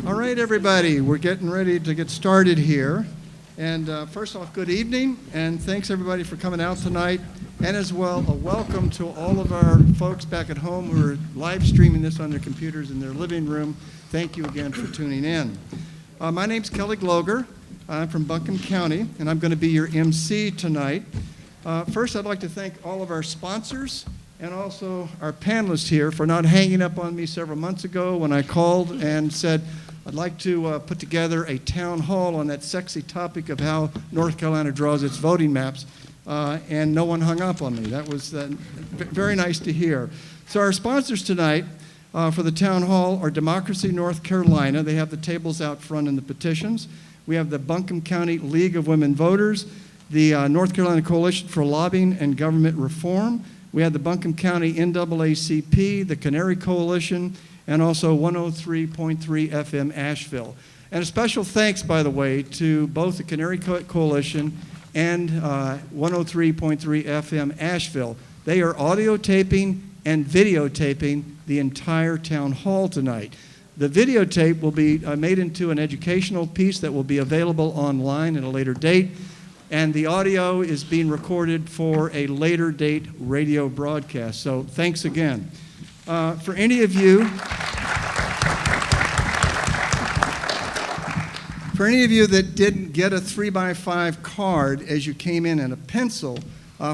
All right, everybody, we're getting ready to get started here. And first off, good evening, and thanks everybody for coming out tonight. And as well, a welcome to all of our folks back at home who are live streaming this on their computers in their living room. Thank you again for tuning in. My name's Kelly Gloger. I'm from Buncombe County, and I'm going to be your MC tonight. First, I'd like to thank all of our sponsors and also our panelists here for not hanging up on me several months ago when I called and said, I'd like to put together a town hall on that sexy topic of how North Carolina draws its voting maps, and no one hung up on me. That was very nice to hear. So our sponsors tonight for the town hall are Democracy North Carolina. They have the tables out front in the petitions. We have the Buncombe County League of Women Voters, the North Carolina Coalition for Lobbying and Government Reform. We have the Buncombe County NAACP, the Canary Coalition, and also 103.3 FM Asheville. And a special thanks, by the way, to both the Canary Coalition and 103.3 FM Asheville. They are audio taping and videotaping the entire town hall tonight. The videotape will be made into an educational piece that will be available online at a later date. And the audio is being recorded for a later date radio broadcast. So thanks again. For any of you that didn't get a 3x5 card as you came in and a pencil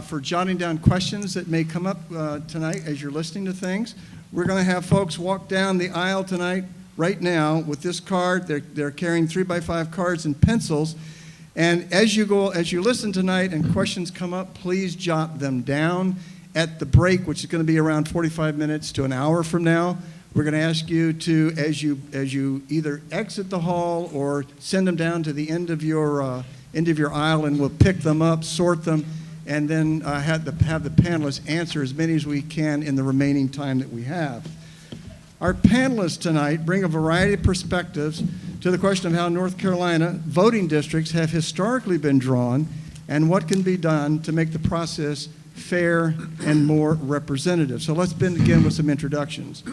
for jotting down questions that may come up tonight as you're listening to things, we're going to have folks walk down the aisle tonight right now with this card. They're carrying 3x5 cards and pencils. And as you listen tonight and questions come up, please jot them down. At the break, which is going to be around 45 minutes to an hour from now, we're going to ask you to, as you either exit the hall or send them down to the end of your aisle, and we'll pick them up, sort them, and then have the panelists answer as many as we can in the remaining time that we have. Our panelists tonight bring a variety of perspectives to the question of how North Carolina voting districts have historically been drawn and what can be done to make the process fair and more representative. So let's begin with some introductions.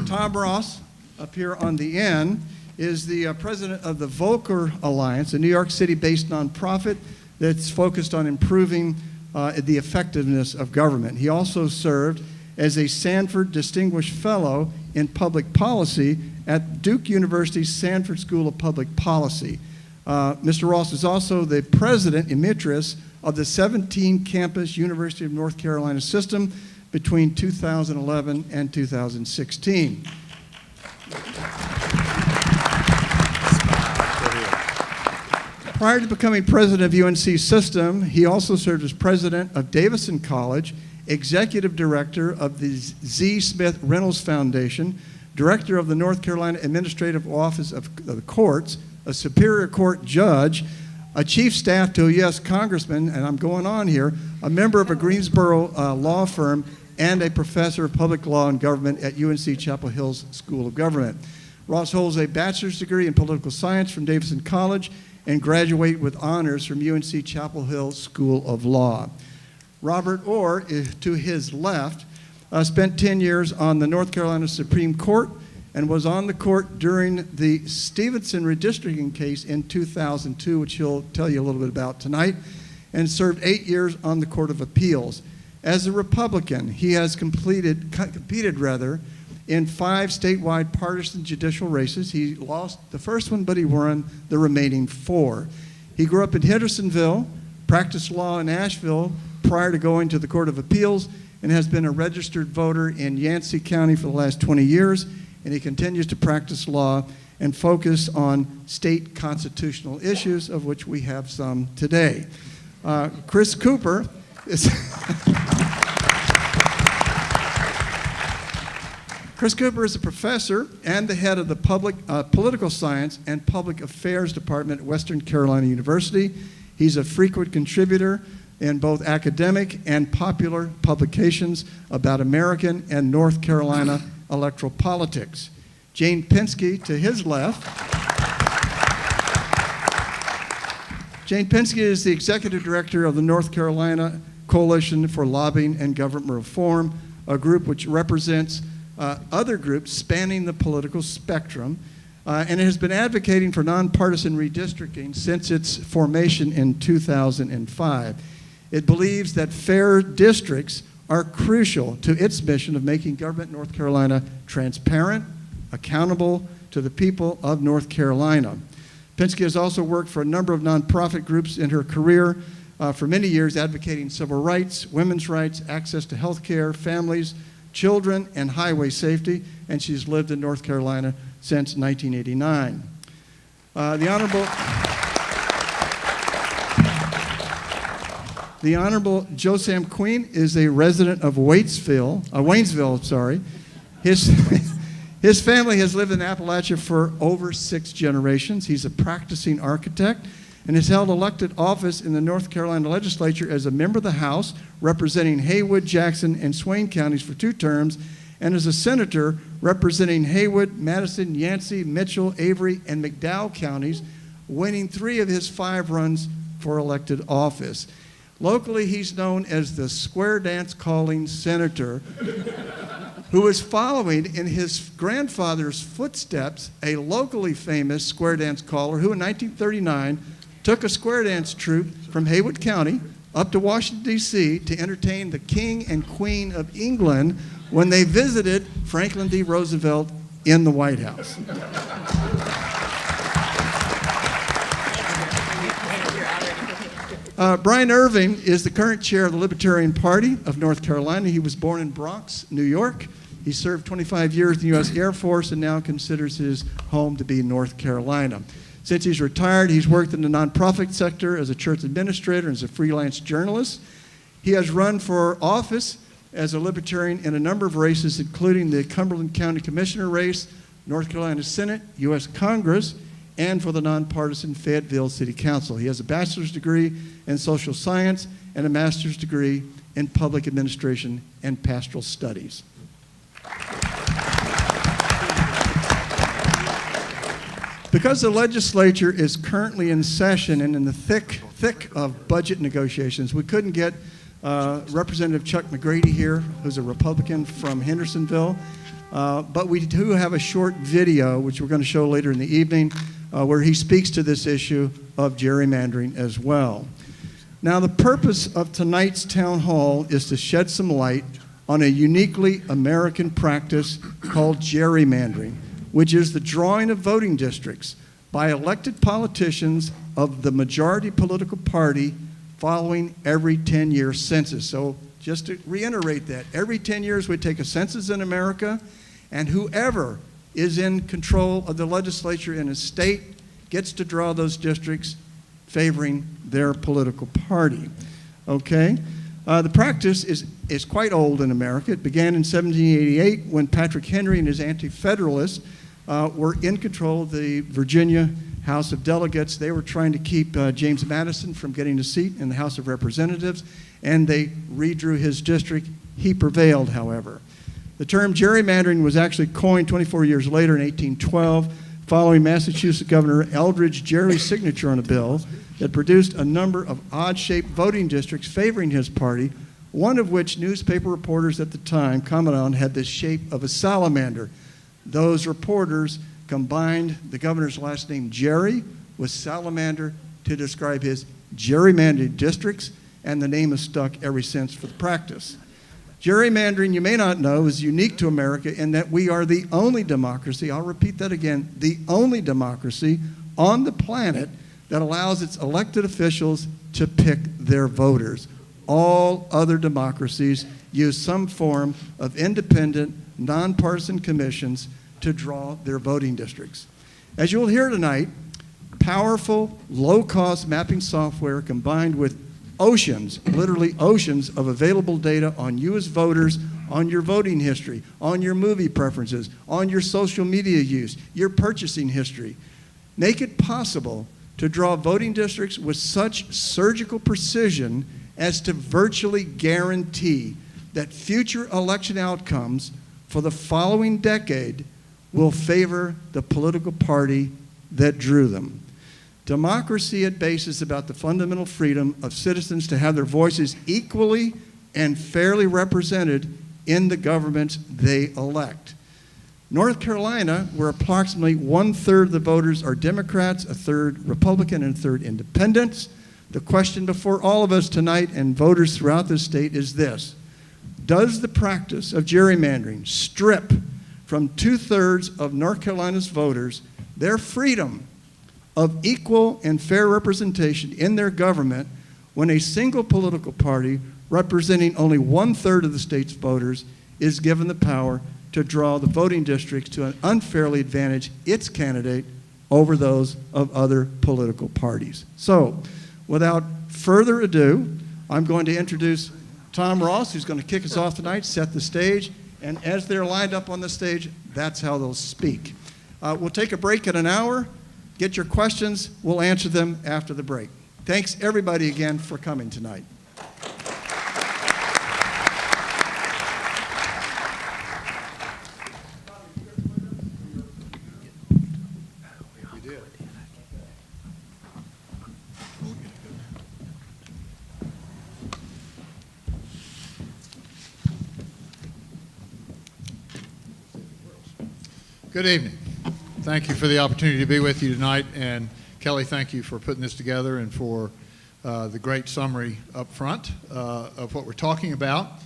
Tom Ross, up here on the end, is the president of the Volcker Alliance, a New York City-based nonprofit that's focused on improving the effectiveness of government. He also served as a Sanford Distinguished Fellow in Public Policy at Duke University's Sanford School of Public Policy. Mr. Ross is also the president emeritus of the 17-campus University of North Carolina system between 2011 and 2016. Prior to becoming president of UNC system, he also served as president of Davison College, executive director of the Z. Smith Reynolds Foundation, director of the North Carolina Administrative Office of the Courts, a Superior Court judge, a chief staff to a U.S. congressman, and I'm going on here, a member of a Greensboro law firm, and a professor of public law and government at UNC Chapel Hill's School of Government. Ross holds a bachelor's degree in political science from Davison College and graduated with honors from UNC Chapel Hill School of Law. Robert Orr, to his left, spent 10 years on the North Carolina Supreme Court and was on the court during the Stevenson redistricting case in 2002, which he'll tell you a little bit about tonight, and served 8 years on the Court of Appeals. As a Republican, he has competed in 5 statewide partisan judicial races. He lost the first one, but he won the remaining 4. He grew up in Hendersonville, practiced law in Asheville prior to going to the Court of Appeals, and has been a registered voter in Yancey County for the last 20 years, and he continues to practice law and focus on state constitutional issues, of which we have some today. Chris Cooper is Chris Cooper is a professor and the head of the Political Science and Public Affairs Department at Western Carolina University. He's a frequent contributor in both academic and popular publications about American and North Carolina electoral politics. Jane Penske, to his left. Jane Penske is the executive director of the North Carolina Coalition for Lobbying and Government Reform, a group which represents other groups spanning the political spectrum. and it has been advocating for nonpartisan redistricting since its formation in 2005. It believes that fair districts are crucial to its mission of making government in North Carolina transparent, accountable to the people of North Carolina. Pinsky has also worked for a number of nonprofit groups in her career for many years, advocating civil rights, women's rights, access to health care, families, children, and highway safety, and she's lived in North Carolina since 1989. The Honorable Joe Sam Queen is a resident of Waynesville. His family has lived in Appalachia for over 6 generations. He's a practicing architect and has held elected office in the North Carolina legislature as a member of the House representing Haywood, Jackson, and Swain counties for 2 terms, and as a senator representing Haywood, Madison, Yancey, Mitchell, Avery, and McDowell counties, winning 3 of his 5 runs for elected office. Locally, he's known as the square dance calling senator, who is following in his grandfather's footsteps, a locally famous square dance caller who in 1939 took a square dance troupe from Haywood County up to Washington, D.C. to entertain the King and Queen of England when they visited Franklin D. Roosevelt in the White House. Brian Irving is the current chair of the Libertarian Party of North Carolina. He was born in Bronx, New York. He served 25 years in the U.S. Air Force and now considers his home to be North Carolina. Since he's retired, he's worked in the nonprofit sector as a church administrator and as a freelance journalist. He has run for office as a Libertarian in a number of races, including the Cumberland County Commissioner race, North Carolina Senate, U.S. Congress, and for the nonpartisan Fayetteville City Council. He has a bachelor's degree in social science and a master's degree in public administration and pastoral studies. Because the legislature is currently in session and in the thick of budget negotiations, we couldn't get Representative Chuck McGrady here, who's a Republican from Hendersonville, but we do have a short video, which we're going to show later in the evening, where he speaks to this issue of gerrymandering as well. Now, the purpose of tonight's town hall is to shed some light on a uniquely American practice called gerrymandering, which is the drawing of voting districts by elected politicians of the majority political party following every 10-year census. So just to reiterate that, every 10 years we take a census in America, and whoever is in control of the legislature in a state gets to draw those districts favoring their political party. Okay? The practice is quite old in America. It began in 1788 when Patrick Henry and his anti-federalists were in control of the Virginia House of Delegates. They were trying to keep James Madison from getting a seat in the House of Representatives, and they redrew his district. He prevailed, however. The term gerrymandering was actually coined 24 years later in 1812, following Massachusetts Governor Eldridge Gerry's signature on a bill that produced a number of odd-shaped voting districts favoring his party, one of which newspaper reporters at the time commented on had the shape of a salamander. Those reporters combined the governor's last name, Gerry, with salamander to describe his gerrymandered districts, and the name has stuck ever since for the practice. Gerrymandering, you may not know, is unique to America in that we are the only democracy, I'll repeat that again, the only democracy on the planet that allows its elected officials to pick their voters. All other democracies use some form of independent, nonpartisan commissions to draw their voting districts. As you'll hear tonight, powerful, low-cost mapping software combined with oceans, literally oceans of available data on you as voters, on your voting history, on your movie preferences, on your social media use, your purchasing history, make it possible to draw voting districts with such surgical precision as to virtually guarantee that future election outcomes for the following decade will favor the political party that drew them. Democracy at base is about the fundamental freedom of citizens to have their voices equally and fairly represented in the governments they elect. North Carolina, where approximately 1/3 of the voters are Democrats, 1/3 Republican, and 1/3 independents. The question before all of us tonight and voters throughout the state is this: does the practice of gerrymandering strip from 2/3 of North Carolina's voters their freedom of equal and fair representation in their government when a single political party representing only 1/3 of the state's voters is given the power to draw the voting districts to unfairly advantage its candidate over those of other political parties? So, without further ado, I'm going to introduce Tom Ross, who's going to kick us off tonight, set the stage, and as they're lined up on the stage, that's how they'll speak. We'll take a break in an hour. Get your questions. We'll answer them after the break. Thanks, everybody, again for coming tonight. Good evening. Thank you for the opportunity to be with you tonight. And Kelly, thank you for putting this together and for the great summary up front of what we're talking about.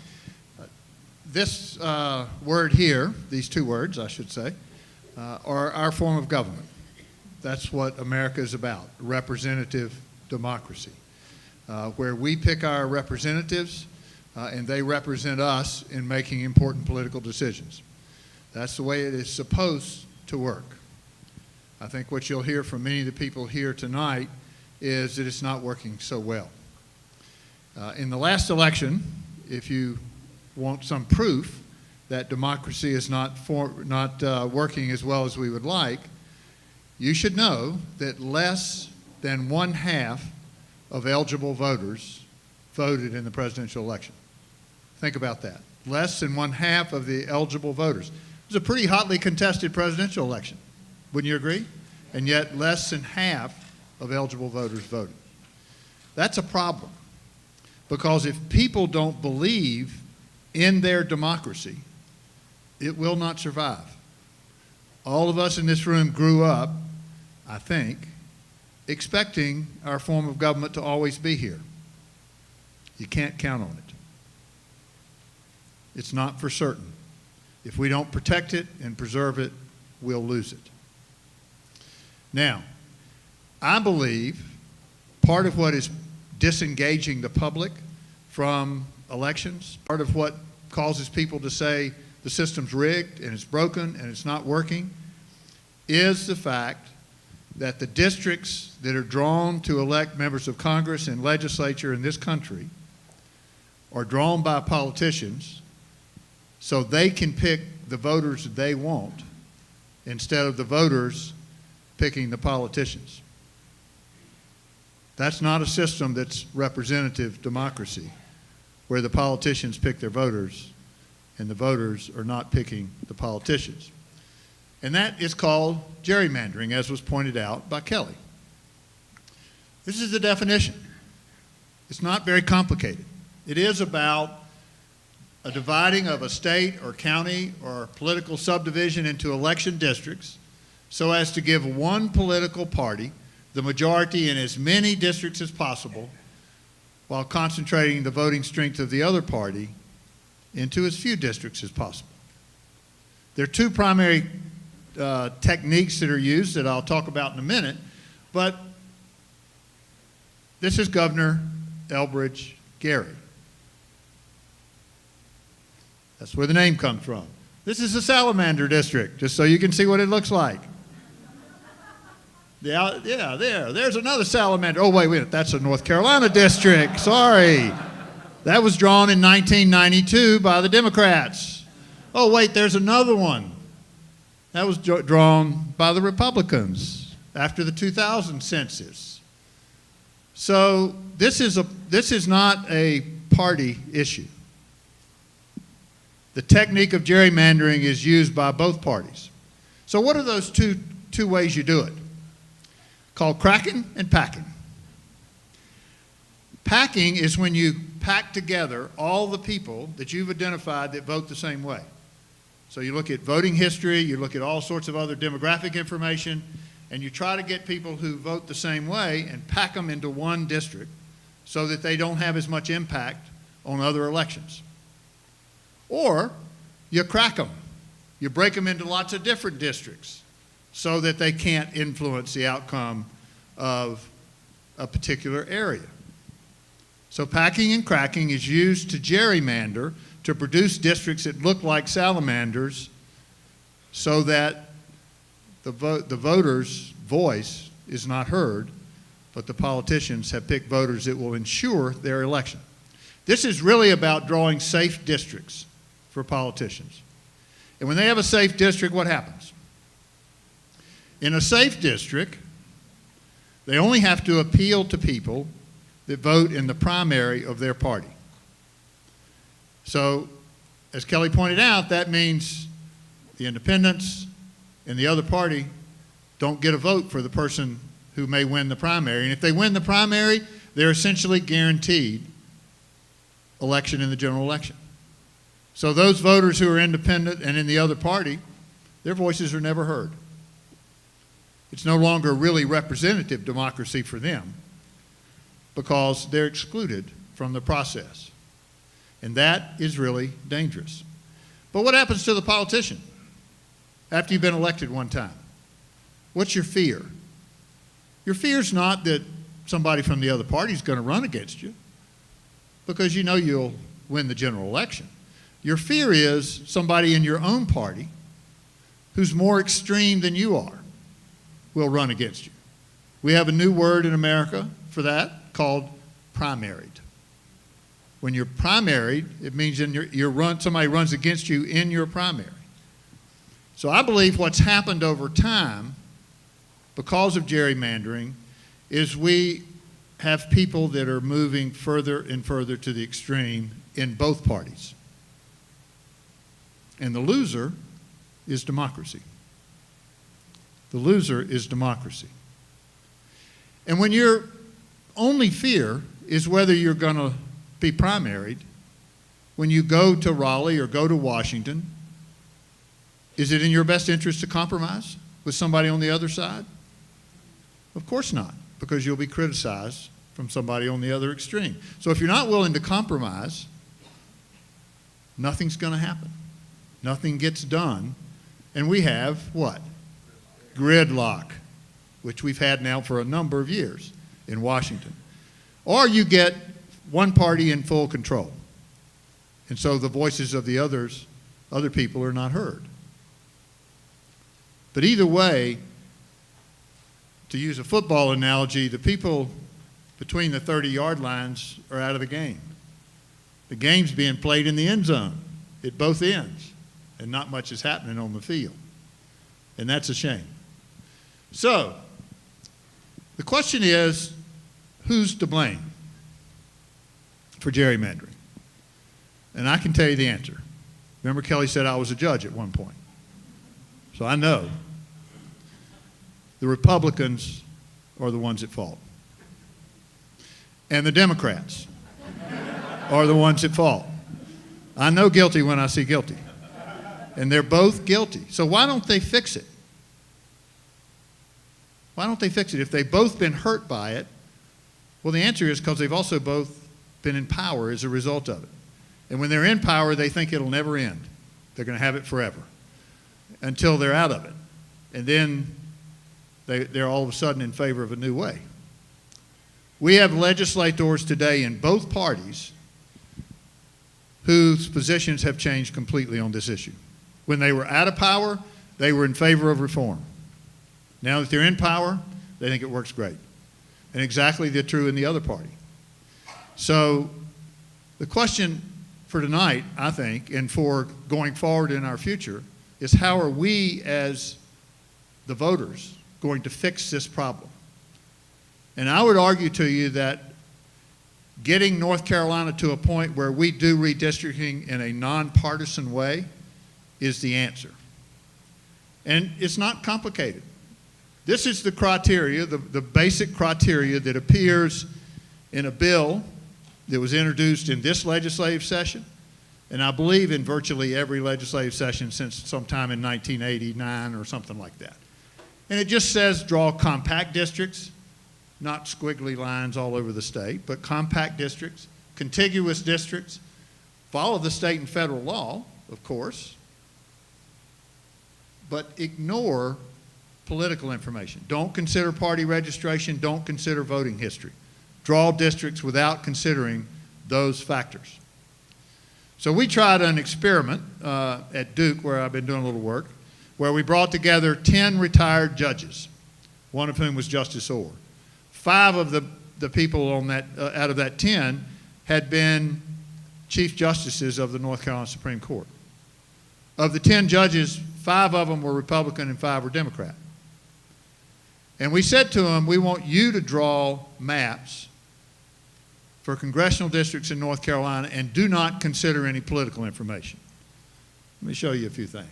This word here, these two words, I should say, are our form of government. That's what America is about, representative democracy, where we pick our representatives and they represent us in making important political decisions. That's the way it is supposed to work. I think what you'll hear from many of the people here tonight is that it's not working so well. In the last election, if you want some proof that democracy is not working as well as we would like, you should know that less than 1/2 of eligible voters voted in the presidential election. Think about that. Less than 1/2 of the eligible voters. It was a pretty hotly contested presidential election, wouldn't you agree? And yet less than half of eligible voters voted. That's a problem, because if people don't believe in their democracy, it will not survive. All of us in this room grew up, I think, expecting our form of government to always be here. You can't count on it. It's not for certain. If we don't protect it and preserve it, we'll lose it. Now, I believe part of what is disengaging the public from elections, part of what causes people to say the system's rigged and it's broken and it's not working, is the fact that the districts that are drawn to elect members of Congress and legislature in this country are drawn by politicians so they can pick the voters they want instead of the voters picking the politicians. That's not a system that's representative democracy, where the politicians pick their voters and the voters are not picking the politicians. And that is called gerrymandering, as was pointed out by Kelly. This is the definition. It's not very complicated. It is about a dividing of a state or county or political subdivision into election districts so as to give one political party the majority in as many districts as possible while concentrating the voting strength of the other party into as few districts as possible. There are two primary techniques that are used that I'll talk about in a minute, but this is Governor Elbridge Gerry. That's where the name comes from. This is the salamander district, just so you can see what it looks like. Yeah, there's another salamander. Oh, wait, that's a North Carolina district, sorry. That was drawn in 1992 by the Democrats. Oh, wait, there's another one. That was drawn by the Republicans after the 2000 census. So this is not a party issue. The technique of gerrymandering is used by both parties. So what are those two ways you do it? Called cracking and packing. Packing is when you pack together all the people that you've identified that vote the same way. So you look at voting history, you look at all sorts of other demographic information, and you try to get people who vote the same way and pack them into one district so that they don't have as much impact on other elections. Or you crack them. You break them into lots of different districts so that they can't influence the outcome of a particular area. So packing and cracking is used to gerrymander to produce districts that look like salamanders so that the voters' voice is not heard, but the politicians have picked voters that will ensure their election. This is really about drawing safe districts for politicians. And when they have a safe district, what happens? In a safe district, they only have to appeal to people that vote in the primary of their party. So, as Kelly pointed out, that means the independents and the other party don't get a vote for the person who may win the primary. And if they win the primary, they're essentially guaranteed election in the general election. So those voters who are independent and in the other party, their voices are never heard. It's no longer really representative democracy for them because they're excluded from the process. And that is really dangerous. But what happens to the politician after you've been elected one time? What's your fear? Your fear is not that somebody from the other party is going to run against you because you know you'll win the general election. Your fear is somebody in your own party who's more extreme than you are will run against you. We have a new word in America for that called primaried. When you're primaried, it means somebody runs against you in your primary. So I believe what's happened over time because of gerrymandering is we have people that are moving further and further to the extreme in both parties. And the loser is democracy. The loser is democracy. And when your only fear is whether you're going to be primaried, when you go to Raleigh or go to Washington, is it in your best interest to compromise with somebody on the other side? Of course not, because you'll be criticized from somebody on the other extreme. So if you're not willing to compromise, nothing's going to happen. Nothing gets done. And we have what? Gridlock, which we've had now for a number of years in Washington. Or you get one party in full control. And so the voices of the other people are not heard. But either way, to use a football analogy, the people between the 30-yard lines are out of the game. The game's being played in the end zone at both ends, and not much is happening on the field. And that's a shame. So, the question is, who's to blame for gerrymandering? And I can tell you the answer. Remember Kelly said I was a judge at one point. So I know the Republicans are the ones at fault. And the Democrats are the ones at fault. I know guilty when I see guilty. And they're both guilty. So why don't they fix it? Why don't they fix it? If they've both been hurt by it, well, the answer is because they've also both been in power as a result of it. And when they're in power, they think it'll never end. They're going to have it forever until they're out of it. And then they're all of a sudden in favor of a new way. We have legislators today in both parties whose positions have changed completely on this issue. When they were out of power, they were in favor of reform. Now that they're in power, they think it works great. And exactly the true in the other party. So the question for tonight, I think, and for going forward in our future, is how are we as the voters going to fix this problem? And I would argue to you that getting North Carolina to a point where we do redistricting in a nonpartisan way is the answer. And it's not complicated. This is the criteria, the basic criteria that appears in a bill that was introduced in this legislative session and I believe in virtually every legislative session since sometime in 1989 or something like that. And it just says draw compact districts, not squiggly lines all over the state, but compact districts, contiguous districts, follow the state and federal law, of course, but ignore political information. Don't consider party registration, don't consider voting history. Draw districts without considering those factors. So we tried an experiment at Duke, where I've been doing a little work, where we brought together 10 retired judges, one of whom was Justice Orr. 5 of the people on that, out of that 10 had been Chief Justices of the North Carolina Supreme Court. Of the 10 judges, 5 of them were Republican and 5 were Democrat. And we said to them, we want you to draw maps for congressional districts in North Carolina and do not consider any political information. Let me show you a few things.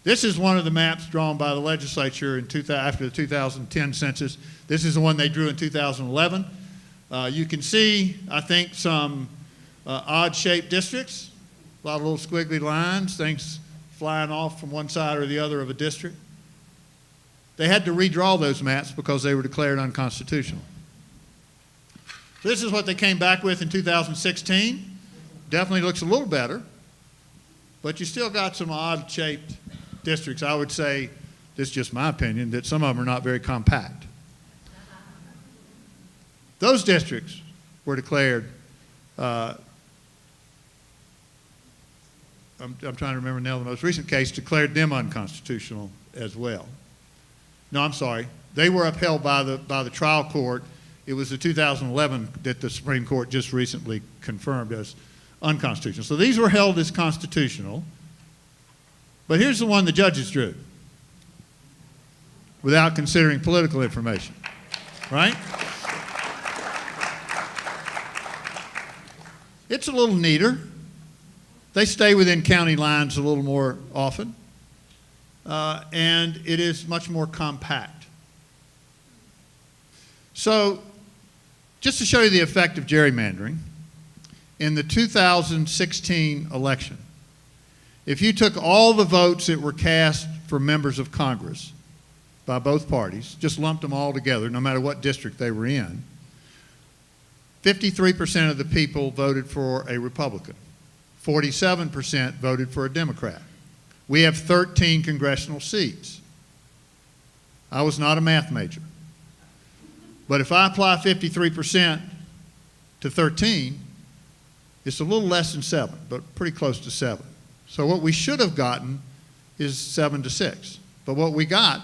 This is one of the maps drawn by the legislature after the 2010 census. This is the one they drew in 2011. You can see, I think, some odd-shaped districts, a lot of little squiggly lines, things flying off from one side or the other of a district. They had to redraw those maps because they were declared unconstitutional. So this is what they came back with in 2016. Definitely looks a little better, but you still got some odd-shaped districts. I would say, this is just my opinion, that some of them are not very compact. Those districts were declared, I'm trying to remember now the most recent case, declared them unconstitutional as well. No, I'm sorry. They were upheld by the trial court. It was the 2011 that the Supreme Court just recently confirmed as unconstitutional. So these were held as constitutional. But here's the one the judges drew without considering political information, right? It's a little neater. They stay within county lines a little more often. And it is much more compact. So, just to show you the effect of gerrymandering, in the 2016 election, if you took all the votes that were cast for members of Congress by both parties, just lumped them all together, no matter what district they were in, 53% of the people voted for a Republican. 47% voted for a Democrat. We have 13 congressional seats. I was not a math major. But if I apply 53% to 13, it's a little less than 7, but pretty close to 7. So what we should have gotten is 7 to 6. But what we got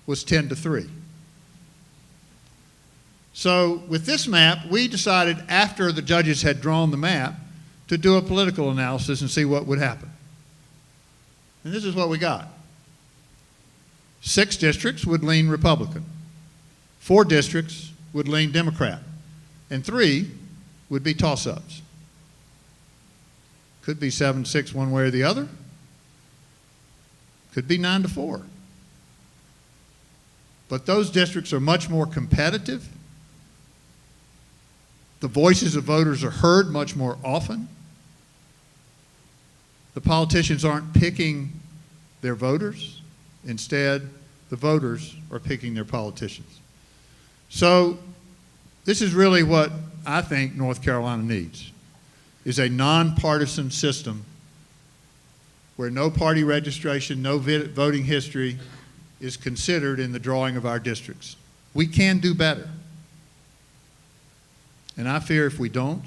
was 10 to 3. So with this map, we decided after the judges had drawn the map to do a political analysis and see what would happen. And this is what we got. 6 districts would lean Republican. 4 districts would lean Democrat. And 3 would be toss-ups. Could be 7-6 one way or the other. Could be 9-4. But those districts are much more competitive. The voices of voters are heard much more often. The politicians aren't picking their voters. Instead, the voters are picking their politicians. So this is really what I think North Carolina needs, is a nonpartisan system where no party registration, no voting history is considered in the drawing of our districts. We can do better. And I fear if we don't,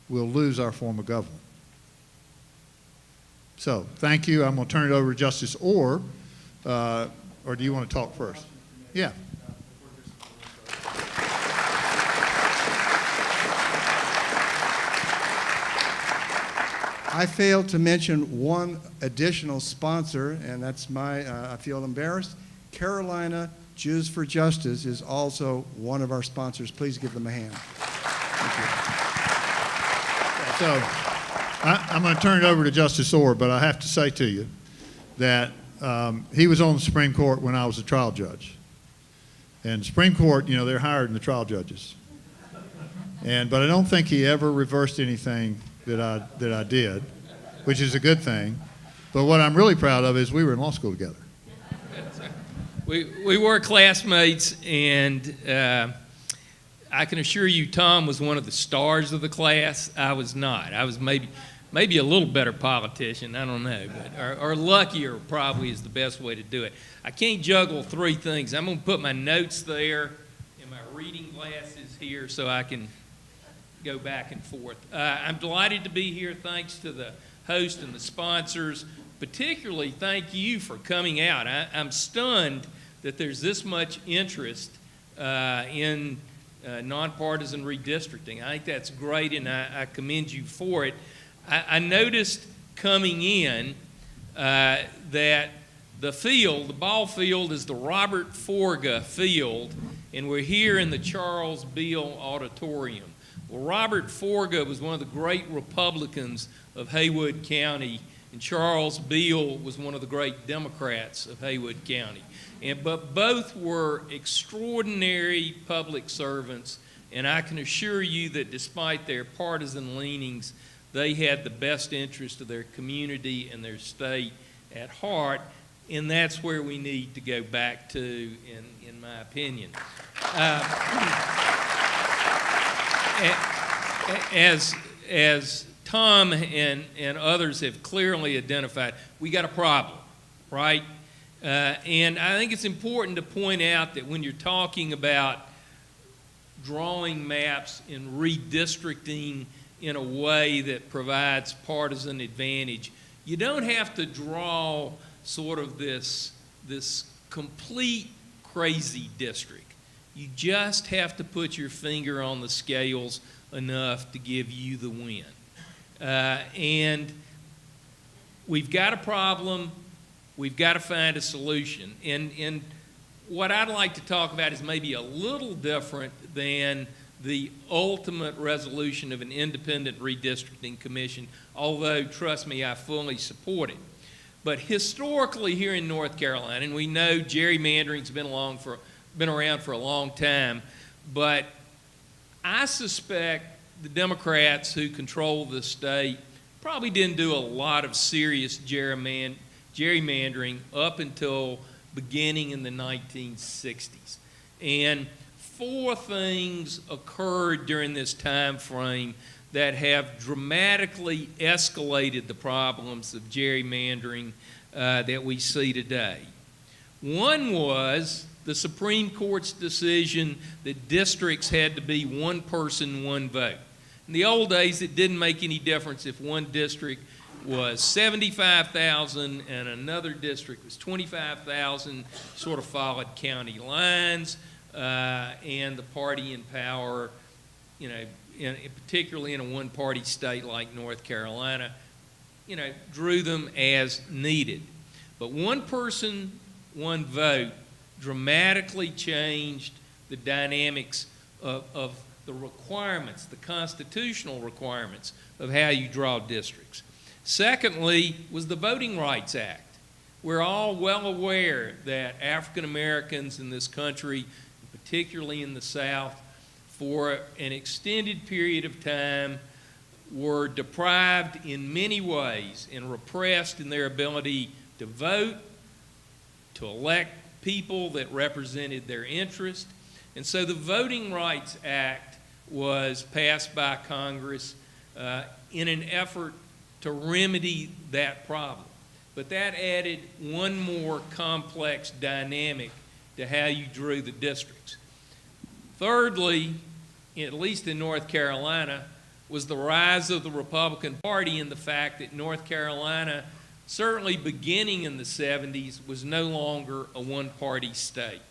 we'll lose our form of government. So, thank you. I'm going to turn it over to Justice Orr, or do you want to talk first? Yeah. I failed to mention one additional sponsor, and that's I feel embarrassed. Carolina Jews for Justice is also one of our sponsors. Please give them a hand. Thank you. So, I'm going to turn it over to Justice Orr, but I have to say to you that he was on the Supreme Court when I was a trial judge. And the Supreme Court, they're higher than the trial judges. But I don't think he ever reversed anything that I did, which is a good thing. But what I'm really proud of is we were in law school together. We were classmates, and I can assure you Tom was one of the stars of the class. I was not. I was maybe a little better politician, I don't know, but or luckier probably is the best way to do it. I can't juggle three things. I'm going to put my notes there and my reading glasses here so I can go back and forth. I'm delighted to be here. Thanks to the host and the sponsors. Particularly, thank you for coming out. I'm stunned that there's this much interest in nonpartisan redistricting. I think that's great, and I commend you for it. I noticed coming in that the ball field is the Robert Forga Field, and we're here in the Charles Beale Auditorium. Well, Robert Forga was one of the great Republicans of Haywood County, and Charles Beale was one of the great Democrats of Haywood County. But both were extraordinary public servants, and I can assure you that despite their partisan leanings, they had the best interest of their community and their state at heart, and that's where we need to go back to, in my opinion. As Tom and others have clearly identified, we got a problem, right? And I think it's important to point out that when you're talking about drawing maps and redistricting in a way that provides partisan advantage, you don't have to draw sort of this complete crazy district. You just have to put your finger on the scales enough to give you the win. And we've got a problem. We've got to find a solution. And what I'd like to talk about is maybe a little different than the ultimate resolution of an independent redistricting commission, although, trust me, I fully support it. But historically here in North Carolina, and we know gerrymandering's been around for a long time, but I suspect the Democrats who control the state probably didn't do a lot of serious gerrymandering up until beginning in the 1960s. And four things occurred during this time frame that have dramatically escalated the problems of gerrymandering that we see today. One was the Supreme Court's decision that districts had to be one person, one vote. In the old days, it didn't make any difference if one district was 75,000 and another district was 25,000, sort of followed county lines, and the party in power, particularly in a one-party state like North Carolina, drew them as needed. But one person, one vote dramatically changed the dynamics of the requirements, the constitutional requirements of how you draw districts. Secondly was the Voting Rights Act. We're all well aware that African Americans in this country, particularly in the South, for an extended period of time were deprived in many ways and repressed in their ability to vote, to elect people that represented their interest. And so the Voting Rights Act was passed by Congress in an effort to remedy that problem. But that added one more complex dynamic to how you drew the districts. Thirdly, at least in North Carolina, was the rise of the Republican Party and the fact that North Carolina, certainly beginning in the 70s, was no longer a one-party state.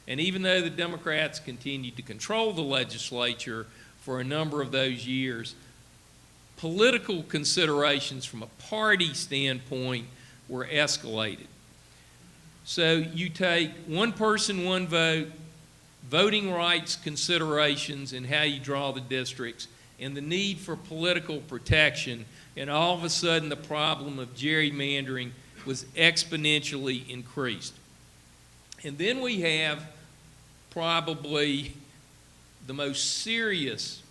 And even though the Democrats continued to control the legislature for a number of those years, political considerations from a party standpoint were escalated. So you take one person, one vote, voting rights considerations in how you draw the districts, and the need for political protection, and all of a sudden the problem of gerrymandering was exponentially increased. And then we have probably the most serious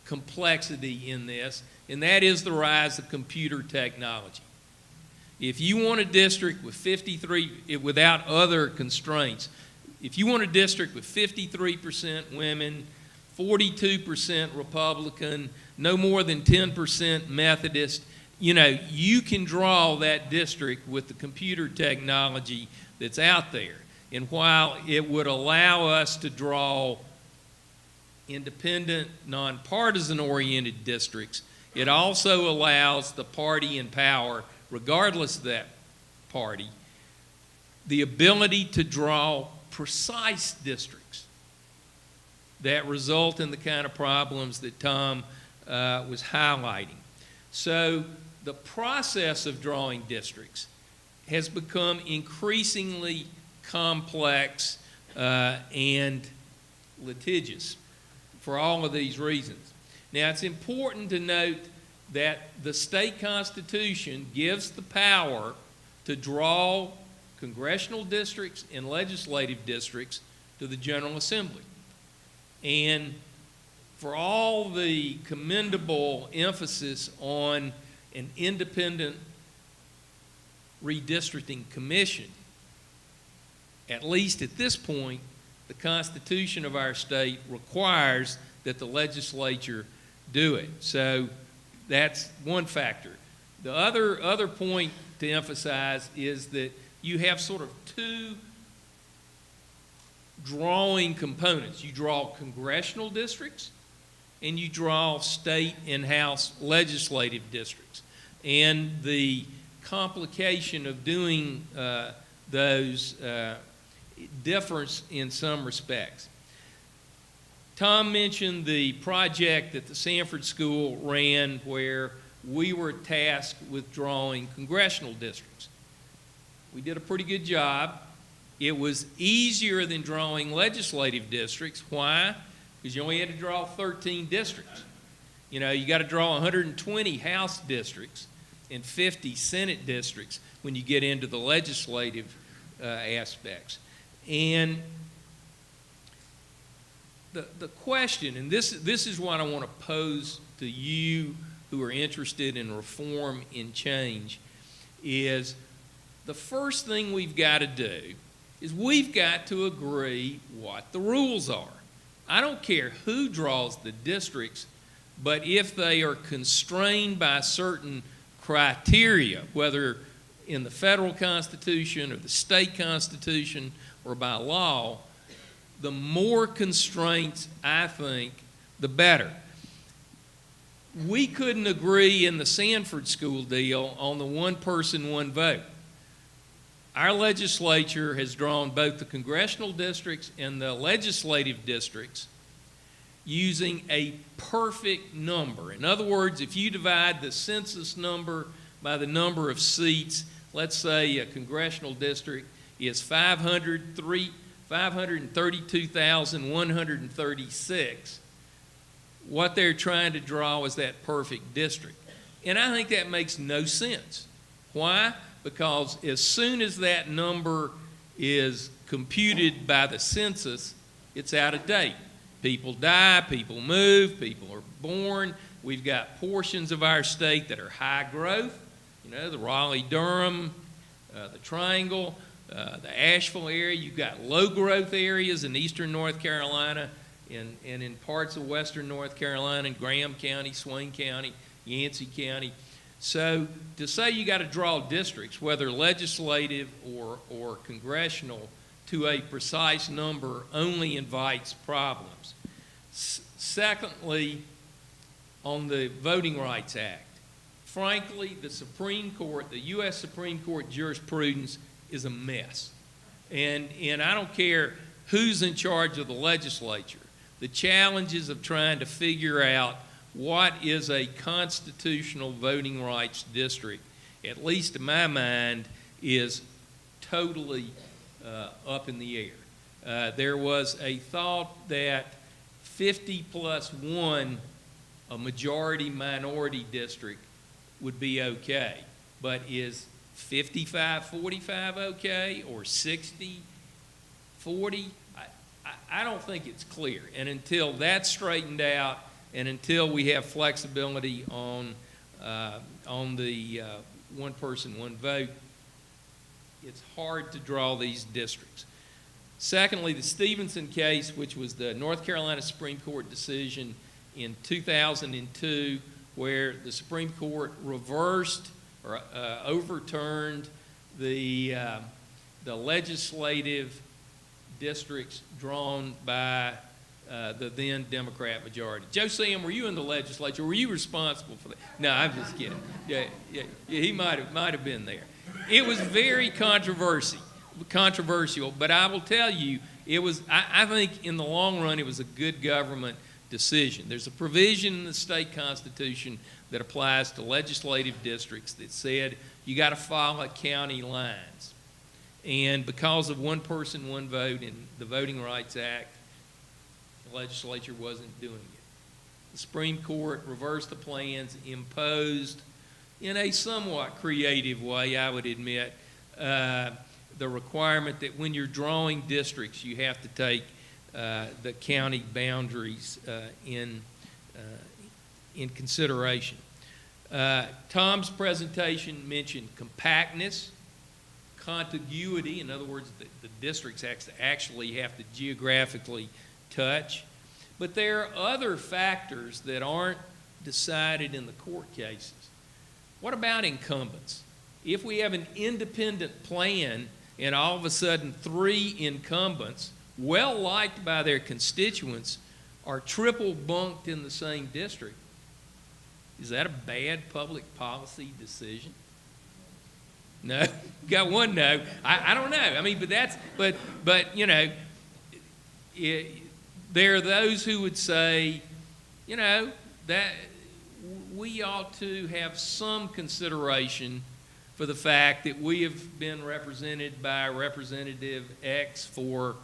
complexity in this, and that is the rise of computer technology. If you want a district with 53, without other constraints, if you want a district with 53% women, 42% Republican, no more than 10% Methodist, you can draw that district with the computer technology that's out there. And while it would allow us to draw independent, nonpartisan-oriented districts, it also allows the party in power, regardless of that party, the ability to draw precise districts that result in the kind of problems that Tom was highlighting. So the process of drawing districts has become increasingly complex and litigious for all of these reasons. Now, it's important to note that the state constitution gives the power to draw congressional districts and legislative districts to the General Assembly. And for all the commendable emphasis on an independent redistricting commission, at least at this point, the Constitution of our state requires that the legislature do it. So that's one factor. The other point to emphasize is that you have sort of two drawing components. You draw congressional districts and you draw state and House legislative districts. And the complication of doing those differs in some respects. Tom mentioned the project that the Sanford School ran where we were tasked with drawing congressional districts. We did a pretty good job. It was easier than drawing legislative districts. Why? Because you only had to draw 13 districts. You got to draw 120 House districts and 50 Senate districts when you get into the legislative aspects. And the question, and this is what I want to pose to you who are interested in reform and change, is the first thing we've got to do is we've got to agree what the rules are. I don't care who draws the districts, but if they are constrained by certain criteria, whether in the federal constitution or the state constitution or by law, the more constraints, I think, the better. We couldn't agree in the Sanford School deal on the one person, one vote. Our legislature has drawn both the congressional districts and the legislative districts using a perfect number. In other words, if you divide the census number by the number of seats, let's say a congressional district is 532,136. What they're trying to draw is that perfect district. And I think that makes no sense. Why? Because as soon as that number is computed by the census, it's out of date. People die, people move, people are born. We've got portions of our state that are high growth, the Raleigh-Durham, the Triangle, the Asheville area. You've got low growth areas in eastern North Carolina and in parts of western North Carolina, in Graham County, Swain County, Yancey County. So to say you got to draw districts, whether legislative or congressional, to a precise number only invites problems. Secondly, on the Voting Rights Act, frankly, the Supreme Court, the U.S. Supreme Court jurisprudence is a mess. And I don't care who's in charge of the legislature. The challenges of trying to figure out what is a constitutional voting rights district, at least in my mind, is totally up in the air. There was a thought that 50 plus 1, a majority-minority district, would be okay. But is 55-45 okay, or 60-40? I don't think it's clear. And until that's straightened out and until we have flexibility on the one person, one vote, it's hard to draw these districts. Secondly, the Stevenson case, which was the North Carolina Supreme Court decision in 2002, where the Supreme Court reversed or overturned the legislative districts drawn by the then Democrat majority. Joe Sam, were you in the legislature? Were you responsible for that? No, I'm just kidding. Yeah, he might have been there. It was very controversial, but I will tell you, it was. I think in the long run, it was a good government decision. There's a provision in the state constitution that applies to legislative districts that said you got to follow county lines. And because of one person, one vote in the Voting Rights Act, the legislature wasn't doing it. The Supreme Court reversed the plans, imposed, in a somewhat creative way, I would admit, the requirement that when you're drawing districts, you have to take the county boundaries in consideration. Tom's presentation mentioned compactness, contiguity, in other words, the districts actually have to geographically touch. But there are other factors that aren't decided in the court cases. What about incumbents? If we have an independent plan and all of a sudden 3 incumbents, well liked by their constituents, are triple bunked in the same district, is that a bad public policy decision? No, got one no. I don't know. I mean, but you know, there are those who would say, you know, that we ought to have some consideration for the fact that we have been represented by Representative X for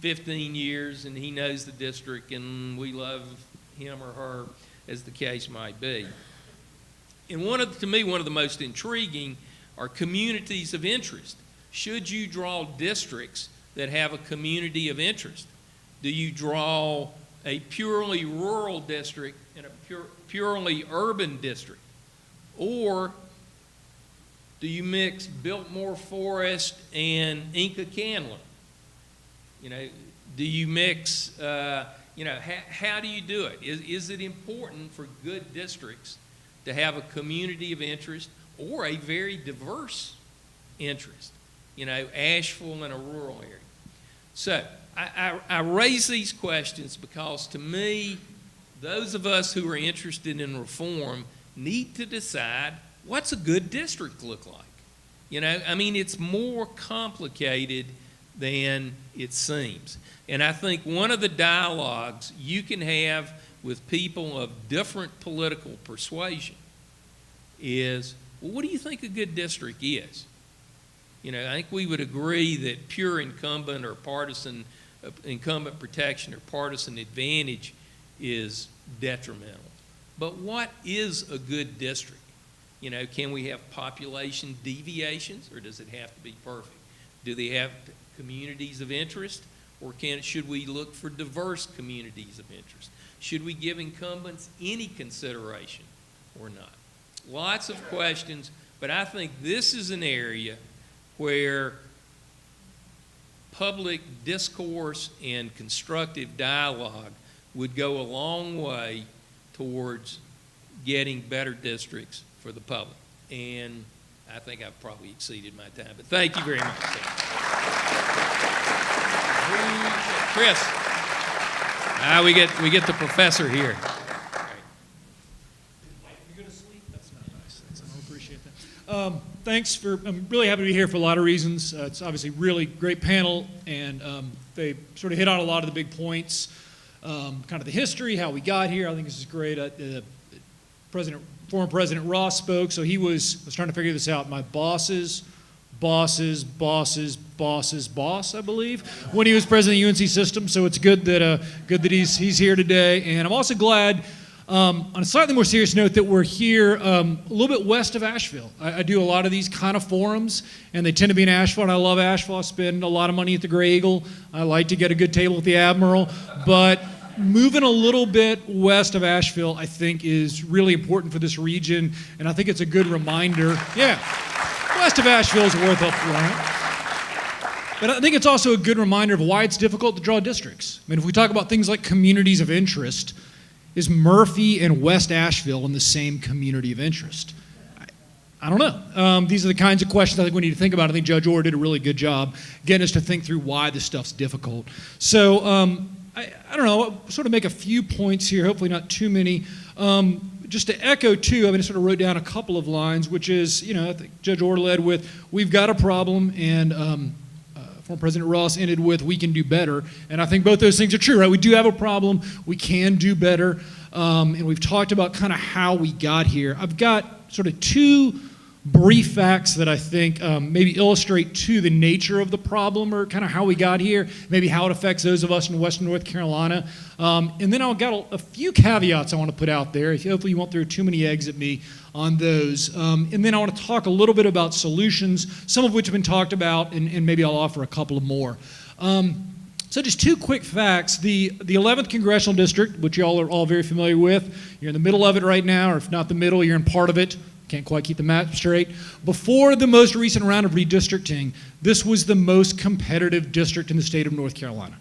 15 years and he knows the district and we love him or her, as the case might be. And to me, one of the most intriguing are communities of interest. Should you draw districts that have a community of interest? Do you draw a purely rural district and a purely urban district? Or do you mix Biltmore Forest and Inca Canlon? You know, do you mix, you know, how do you do it? Is it important for good districts to have a community of interest or a very diverse interest? You know, Asheville in a rural area. So I raise these questions because to me, those of us who are interested in reform need to decide what's a good district look like. You know, I mean, it's more complicated than it seems. And I think one of the dialogues you can have with people of different political persuasion is, well, what do you think a good district is? You know, I think we would agree that pure incumbent or partisan incumbent protection or partisan advantage is detrimental. But what is a good district? You know, can we have population deviations or does it have to be perfect? Do they have communities of interest or should we look for diverse communities of interest? Should we give incumbents any consideration or not? Lots of questions, but I think this is an area where public discourse and constructive dialogue would go a long way towards getting better districts for the public. And I think I've probably exceeded my time, but thank you very much. Chris. We get the professor here. Thanks I'm really happy to be here for a lot of reasons. It's obviously a really great panel, and they sort of hit on a lot of the big points, kind of the history, how we got here. I think this is great. Former President Ross spoke, so I was trying to figure this out. My boss's boss, I believe, when he was president of the UNC system. So it's good that he's here today, and I'm also glad. On a slightly more serious note, that we're here a little bit west of Asheville. I do a lot of these kind of forums, and they tend to be in Asheville, and I love Asheville. I spend a lot of money at the Gray Eagle. I like to get a good table at the Admiral, but moving a little bit west of Asheville, I think, is really important for this region, and I think it's a good reminder. Yeah, west of Asheville is worth up front. But I think it's also a good reminder of why it's difficult to draw districts. I mean, if we talk about things like communities of interest, is Murphy and West Asheville in the same community of interest? I don't know. These are the kinds of questions I think we need to think about. I think Judge Orr did a really good job getting us to think through why this stuff's difficult. So I don't know, I'll sort of make a few points here, hopefully not too many. Just to echo too, I mean, I sort of wrote down a couple of lines, which is, I think Judge Orr led with, we've got a problem, and former President Ross ended with, we can do better. And I think both those things are true, right? We do have a problem, we can do better. And we've talked about kind of how we got here. I've got sort of two brief facts that I think maybe illustrate too the nature of the problem, or kind of how we got here, maybe how it affects those of us in Western North Carolina. And then I've got a few caveats I want to put out there. Hopefully you won't throw too many eggs at me on those. And then I want to talk a little bit about solutions, some of which have been talked about, and maybe I'll offer a couple of more. So just two quick facts. The 11th Congressional District, which y'all are all very familiar with, you're in the middle of it right now, or if not the middle, you're in part of it. Can't quite keep the map straight. Before the most recent round of redistricting, this was the most competitive district in the state of North Carolina.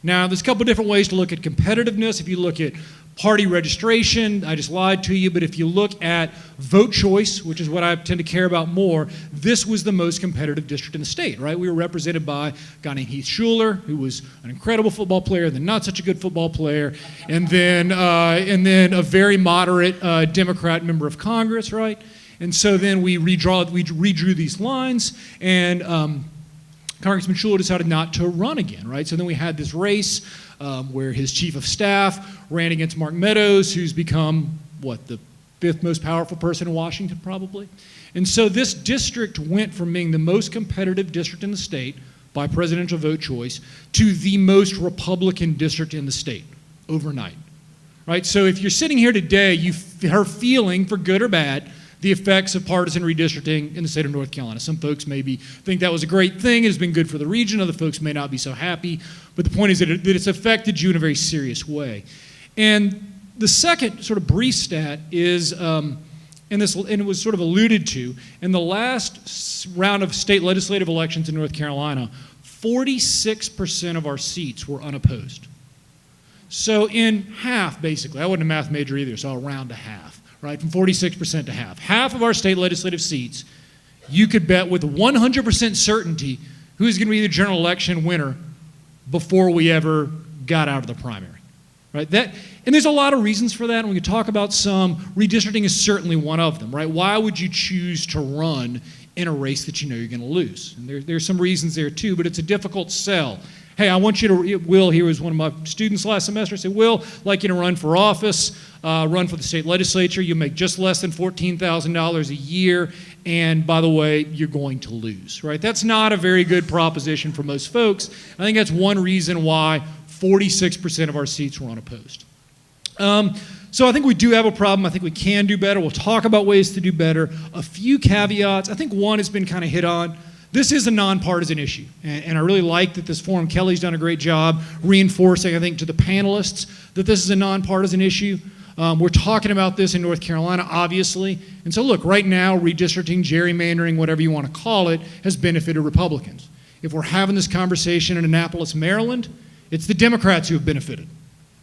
Now, there's a couple different ways to look at competitiveness. If you look at party registration, I just lied to you, but if you look at vote choice, which is what I tend to care about more, this was the most competitive district in the state, right? We were represented by a guy named Heath Schuler, who was an incredible football player, then not such a good football player, and then a very moderate Democrat member of Congress, right? And so then we redrew these lines, and Congressman Schuler decided not to run again, right? So then we had this race where his chief of staff ran against Mark Meadows, who's become, the fifth most powerful person in Washington, probably. And so this district went from being the most competitive district in the state by presidential vote choice to the most Republican district in the state overnight, right? So if you're sitting here today, you are feeling, for good or bad, the effects of partisan redistricting in the state of North Carolina. Some folks maybe think that was a great thing, it's been good for the region, other folks may not be so happy, but the point is that it's affected you in a very serious way. And the second sort of brief stat is, and it was sort of alluded to, in the last round of state legislative elections in North Carolina, 46% of our seats were unopposed. So in half, basically, I wasn't a math major either, so I'll round to half. Right, from 46% to half. Half of our state legislative seats, you could bet with 100% certainty who's going to be the general election winner before we ever got out of the primary. Right? And there's a lot of reasons for that, and we can talk about some. Redistricting is certainly one of them. Right? Why would you choose to run in a race that you know you're going to lose? And there's some reasons there too, but it's a difficult sell. Hey, I want you to, Will here was one of my students last semester, I said, Will, I'd like you to run for office, run for the state legislature, you make just less than $14,000 a year, and by the way, you're going to lose, right? That's not a very good proposition for most folks. I think that's one reason why 46% of our seats were unopposed. So I think we do have a problem. I think we can do better. We'll talk about ways to do better. A few caveats. I think one has been kind of hit on. This is a nonpartisan issue, and I really like that this forum, Kelly's done a great job reinforcing, I think, to the panelists that this is a nonpartisan issue. We're talking about this in North Carolina, obviously, and so look, right now, redistricting, gerrymandering, whatever you want to call it, has benefited Republicans. If we're having this conversation in Annapolis, Maryland, it's the Democrats who have benefited,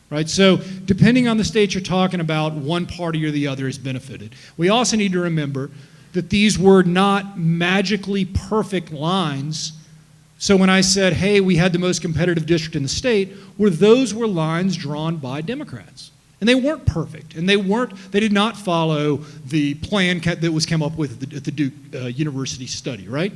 right? So depending on the state you're talking about, one party or the other has benefited. We also need to remember that these were not magically perfect lines. So when I said, hey, we had the most competitive district in the state, those were lines drawn by Democrats. And they weren't perfect, and they did not follow the plan that was come up with at the Duke University study, right?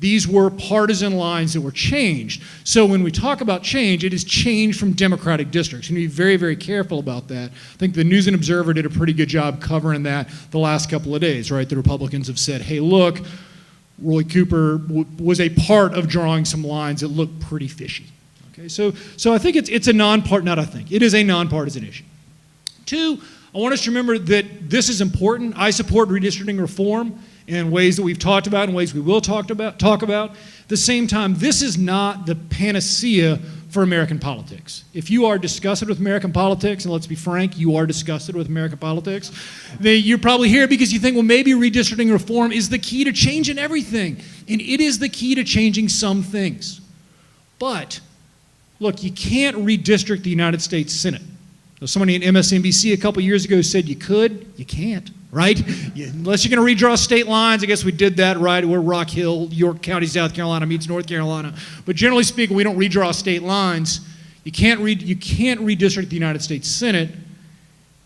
These were partisan lines that were changed. So when we talk about change, it is change from Democratic districts. You need to be very, very careful about that. I think the News and Observer did a pretty good job covering that the last couple of days, right? The Republicans have said, hey, look, Roy Cooper was a part of drawing some lines that looked pretty fishy. Okay, so I think it is a nonpartisan issue. Two, I want us to remember that this is important. I support redistricting reform in ways that we've talked about and ways we will talk about. At the same time, this is not the panacea for American politics. If you are disgusted with American politics, and let's be frank, you are disgusted with American politics, then you're probably here because you think, well, maybe redistricting reform is the key to changing everything. And it is the key to changing some things. But, look, you can't redistrict the United States Senate. So somebody in MSNBC a couple years ago said you could. You can't, right? Unless you're going to redraw state lines. I guess we did that, right, where Rock Hill, York County, South Carolina meets North Carolina. But generally speaking, we don't redraw state lines. You can't redistrict the United States Senate.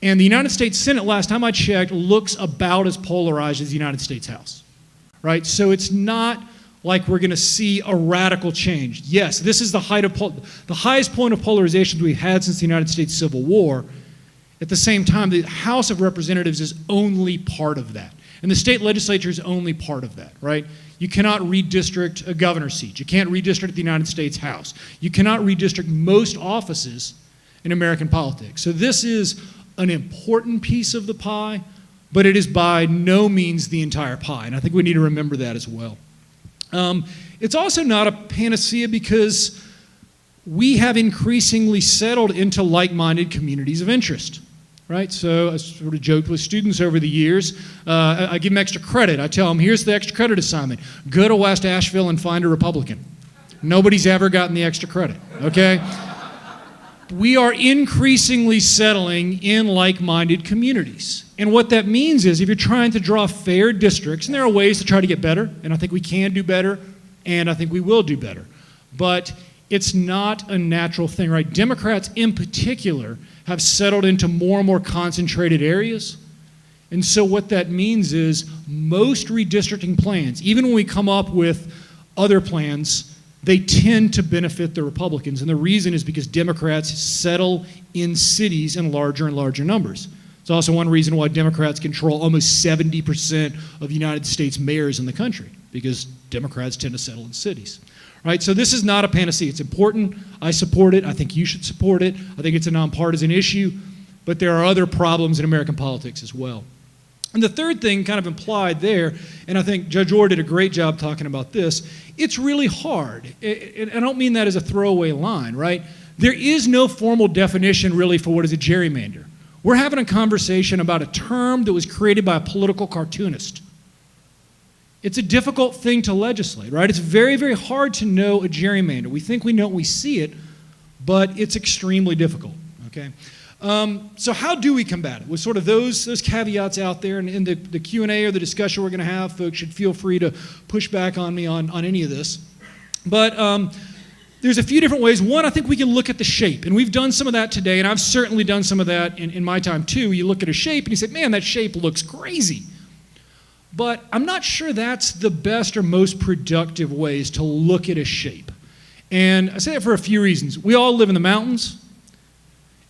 And the United States Senate, last time I checked, looks about as polarized as the United States House, right? So it's not like we're going to see a radical change. Yes, this is the highest point of polarization we've had since the United States Civil War. At the same time, the House of Representatives is only part of that. And the state legislature is only part of that, right? You cannot redistrict a governor's seat. You can't redistrict the United States House. You cannot redistrict most offices in American politics. So this is an important piece of the pie, but it is by no means the entire pie. And I think we need to remember that as well. It's also not a panacea because we have increasingly settled into like-minded communities of interest, right? So I sort of joked with students over the years. I give them extra credit. I tell them, here's the extra credit assignment. Go to West Asheville and find a Republican. Nobody's ever gotten the extra credit, okay? We are increasingly settling in like-minded communities. And what that means is if you're trying to draw fair districts, and there are ways to try to get better, and I think we can do better, and I think we will do better, but it's not a natural thing, right? Democrats in particular have settled into more and more concentrated areas. And so what that means is most redistricting plans, even when we come up with other plans, they tend to benefit the Republicans. And the reason is because Democrats settle in cities in larger and larger numbers. It's also one reason why Democrats control almost 70% of United States mayors in the country, because Democrats tend to settle in cities. Right? So this is not a panacea. It's important. I support it. I think you should support it. I think it's a nonpartisan issue, but there are other problems in American politics as well. And the third thing kind of implied there, and I think Judge Orr did a great job talking about this, it's really hard. I don't mean that as a throwaway line, right? There is no formal definition really for what is a gerrymander. We're having a conversation about a term that was created by a political cartoonist. It's a difficult thing to legislate, right? It's very, very hard to know a gerrymander. We think we know it, we see it, but it's extremely difficult, okay? So how do we combat it? With sort of those caveats out there, and in the Q&A or the discussion we're going to have, folks should feel free to push back on me on any of this. But there's a few different ways. One, I think we can look at the shape, and we've done some of that today, and I've certainly done some of that in my time too. You look at a shape and you say, man, that shape looks crazy. But I'm not sure that's the best or most productive ways to look at a shape. And I say that for a few reasons. We all live in the mountains.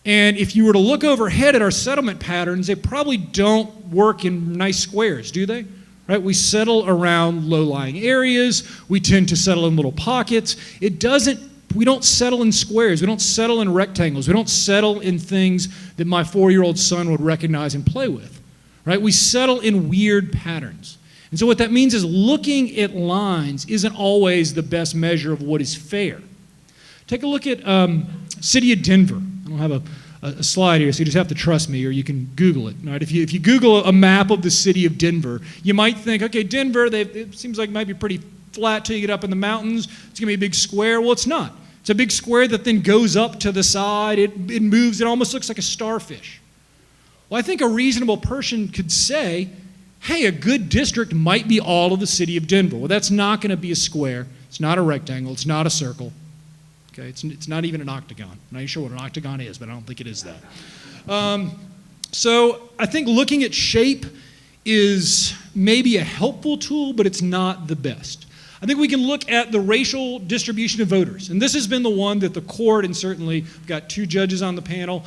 And if you were to look overhead at our settlement patterns, they probably don't work in nice squares, do they? Right? We settle around low-lying areas. We tend to settle in little pockets. We don't settle in squares. We don't settle in rectangles. We don't settle in things that my 4-year-old son would recognize and play with. Right? We settle in weird patterns. And so what that means is looking at lines isn't always the best measure of what is fair. Take a look at city of Denver. I don't have a slide here, so you just have to trust me, or you can Google it. Right? If you Google a map of the city of Denver, you might think, okay, Denver, it seems like it might be pretty flat till you get up in the mountains. It's going to be a big square. Well, it's not. It's a big square that then goes up to the side. It moves. It almost looks like a starfish. Well, I think a reasonable person could say, hey, a good district might be all of the city of Denver. Well, that's not going to be a square. It's not a rectangle. It's not a circle. Okay, it's not even an octagon. I'm not even sure what an octagon is, but I don't think it is that. So I think looking at shape is maybe a helpful tool, but it's not the best. I think we can look at the racial distribution of voters. And this has been the one that the court, and certainly we've got 2 judges on the panel,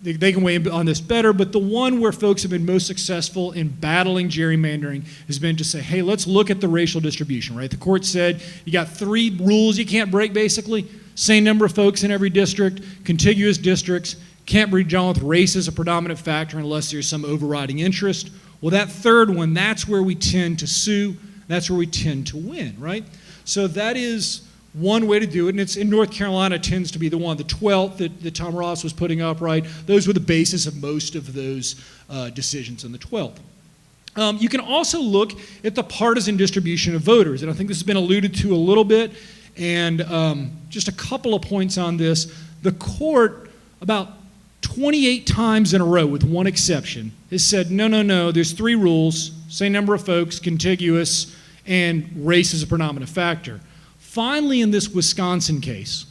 they can weigh in on this better, but the one where folks have been most successful in battling gerrymandering has been to say, hey, let's look at the racial distribution, right? The court said you got 3 rules you can't break, basically. Same number of folks in every district, contiguous districts, can't be drawn with race as a predominant factor unless there's some overriding interest. Well, that third one, that's where we tend to sue. That's where we tend to win, right? So that is one way to do it, and it's in North Carolina tends to be the one, the 12th that Tom Ross was putting up, right? Those were the basis of most of those decisions on the 12th. You can also look at the partisan distribution of voters, and I think this has been alluded to a little bit, and just a couple of points on this. The court, about 28 times in a row, with one exception, has said, no, there's 3 rules, same number of folks, contiguous, and race is a predominant factor. Finally, in this Wisconsin case,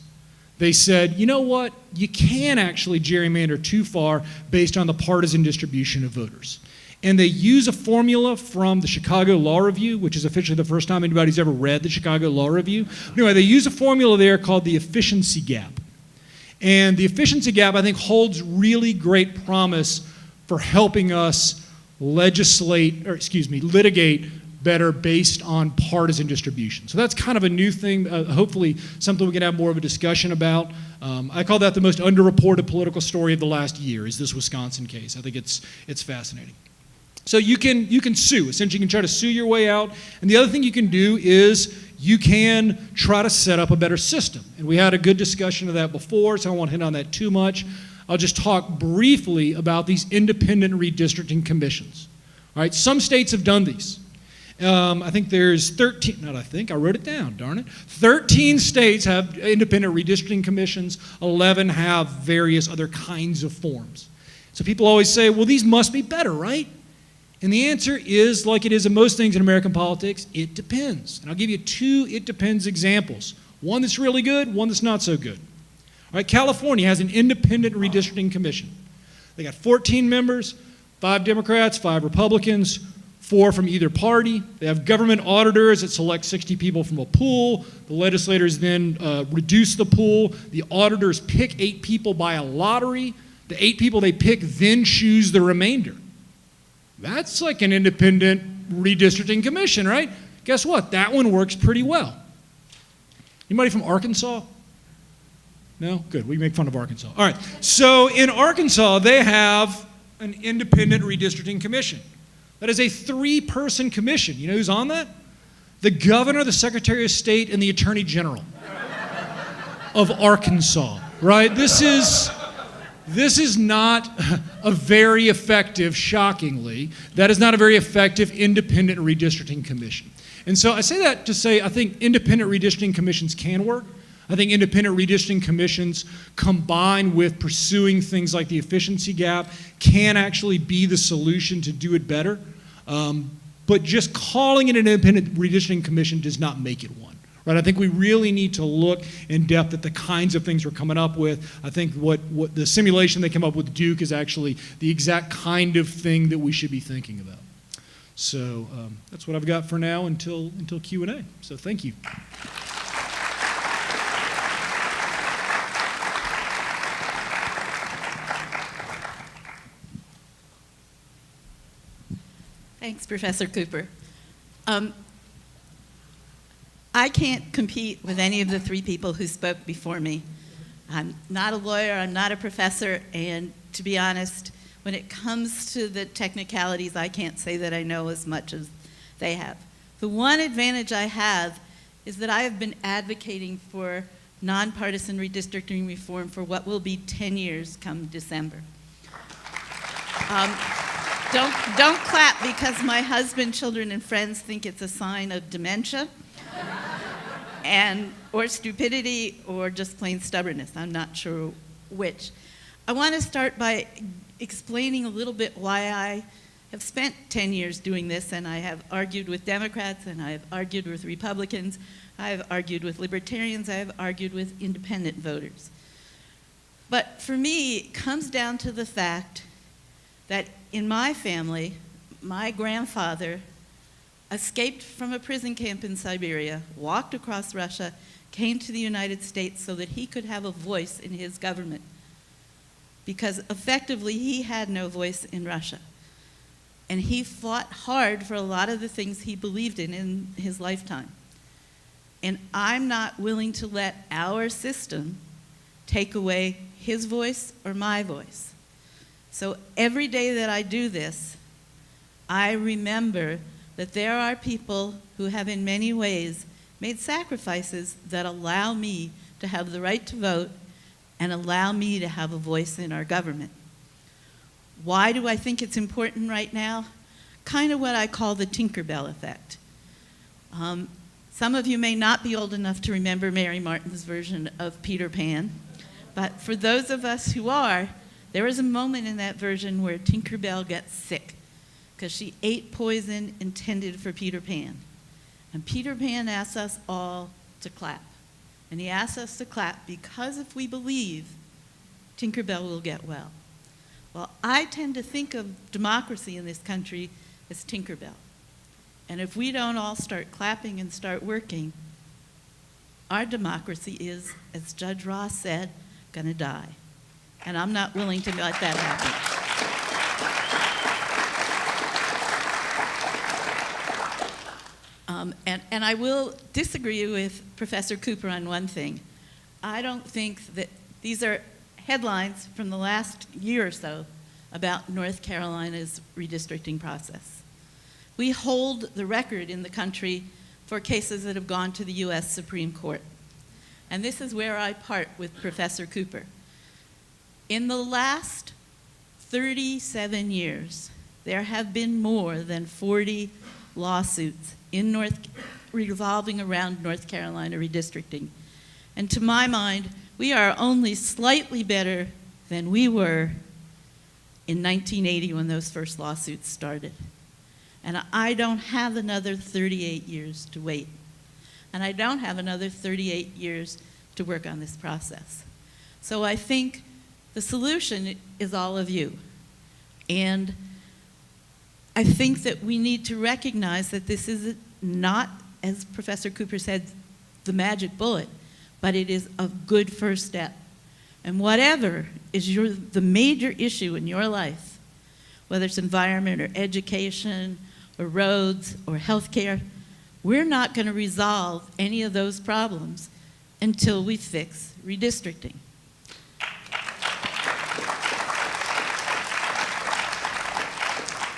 they said, you know what, you can actually gerrymander too far based on the partisan distribution of voters. And they use a formula from the Chicago Law Review, which is officially the first time anybody's ever read the Chicago Law Review. Anyway, they use a formula there called the efficiency gap. And the efficiency gap, I think, holds really great promise for helping us litigate better based on partisan distribution. So that's kind of a new thing, hopefully something we can have more of a discussion about. I call that the most underreported political story of the last year, is this Wisconsin case. I think it's fascinating. So you can sue. Essentially, you can try to sue your way out. And the other thing you can do is you can try to set up a better system. And we had a good discussion of that before, so I won't hit on that too much. I'll just talk briefly about these independent redistricting commissions. All right, some states have done these. I think there's 13, not I think, I wrote it down, darn it. 13 states have independent redistricting commissions, 11 have various other kinds of forms. So people always say, well, these must be better, right? And the answer is, like it is in most things in American politics, it depends. And I'll give you 2 it depends examples. One that's really good, one that's not so good. All right, California has an independent redistricting commission. They got 14 members, 5 Democrats, 5 Republicans, 4 from either party. They have government auditors that select 60 people from a pool. The legislators then reduce the pool. The auditors pick 8 people by a lottery. The 8 people they pick then choose the remainder. That's like an independent redistricting commission, right? Guess what? That one works pretty well. Anybody from Arkansas? No? Good. We make fun of Arkansas. All right. So in Arkansas, they have an independent redistricting commission. That is a 3-person commission. You know who's on that? The governor, the secretary of state, and the attorney general of Arkansas, right? This is not a very effective, shockingly, that is not a very effective independent redistricting commission. And so I say that to say I think independent redistricting commissions can work. I think independent redistricting commissions combined with pursuing things like the efficiency gap can actually be the solution to do it better. But just calling it an independent redistricting commission does not make it one. Right? I think we really need to look in depth at the kinds of things we're coming up with. I think what the simulation they came up with, Duke, is actually the exact kind of thing that we should be thinking about. So that's what I've got for now until Q&A. So thank you. Thanks, Professor Cooper. I can't compete with any of the 3 people who spoke before me. I'm not a lawyer, I'm not a professor, and to be honest, when it comes to the technicalities, I can't say that I know as much as they have. The one advantage I have is that I have been advocating for nonpartisan redistricting reform for what will be 10 years come December. Don't clap because my husband, children, and friends think it's a sign of dementia or stupidity or just plain stubbornness. I'm not sure which. I want to start by explaining a little bit why I have spent 10 years doing this, and I have argued with Democrats, and I have argued with Republicans, I have argued with libertarians, I have argued with independent voters. But for me, it comes down to the fact that in my family, my grandfather escaped from a prison camp in Siberia, walked across Russia, came to the United States so that he could have a voice in his government. Because effectively, he had no voice in Russia. And he fought hard for a lot of the things he believed in his lifetime. And I'm not willing to let our system take away his voice or my voice. So every day that I do this, I remember that there are people who have in many ways made sacrifices that allow me to have the right to vote and allow me to have a voice in our government. Why do I think it's important right now? Kind of what I call the Tinkerbell effect. Some of you may not be old enough to remember Mary Martin's version of Peter Pan, but for those of us who are, there was a moment in that version where Tinkerbell gets sick because she ate poison intended for Peter Pan. And Peter Pan asks us all to clap. And he asks us to clap because if we believe, Tinkerbell will get well. Well, I tend to think of democracy in this country as Tinkerbell. And if we don't all start clapping and start working, our democracy is, as Judge Ross said, going to die. And I'm not willing to let that happen. And I will disagree with Professor Cooper on one thing. I don't think that these are headlines from the last year or so about North Carolina's redistricting process. We hold the record in the country for cases that have gone to the U.S. Supreme Court. And this is where I part with Professor Cooper. In the last 37 years, there have been more than 40 lawsuits revolving around North Carolina redistricting. And to my mind, we are only slightly better than we were in 1980 when those first lawsuits started. And I don't have another 38 years to wait. And I don't have another 38 years to work on this process. So I think the solution is all of you. And I think that we need to recognize that this is not, as Professor Cooper said, the magic bullet, but it is a good first step. And whatever is the major issue in your life, whether it's environment or education or roads or healthcare, we're not going to resolve any of those problems until we fix redistricting.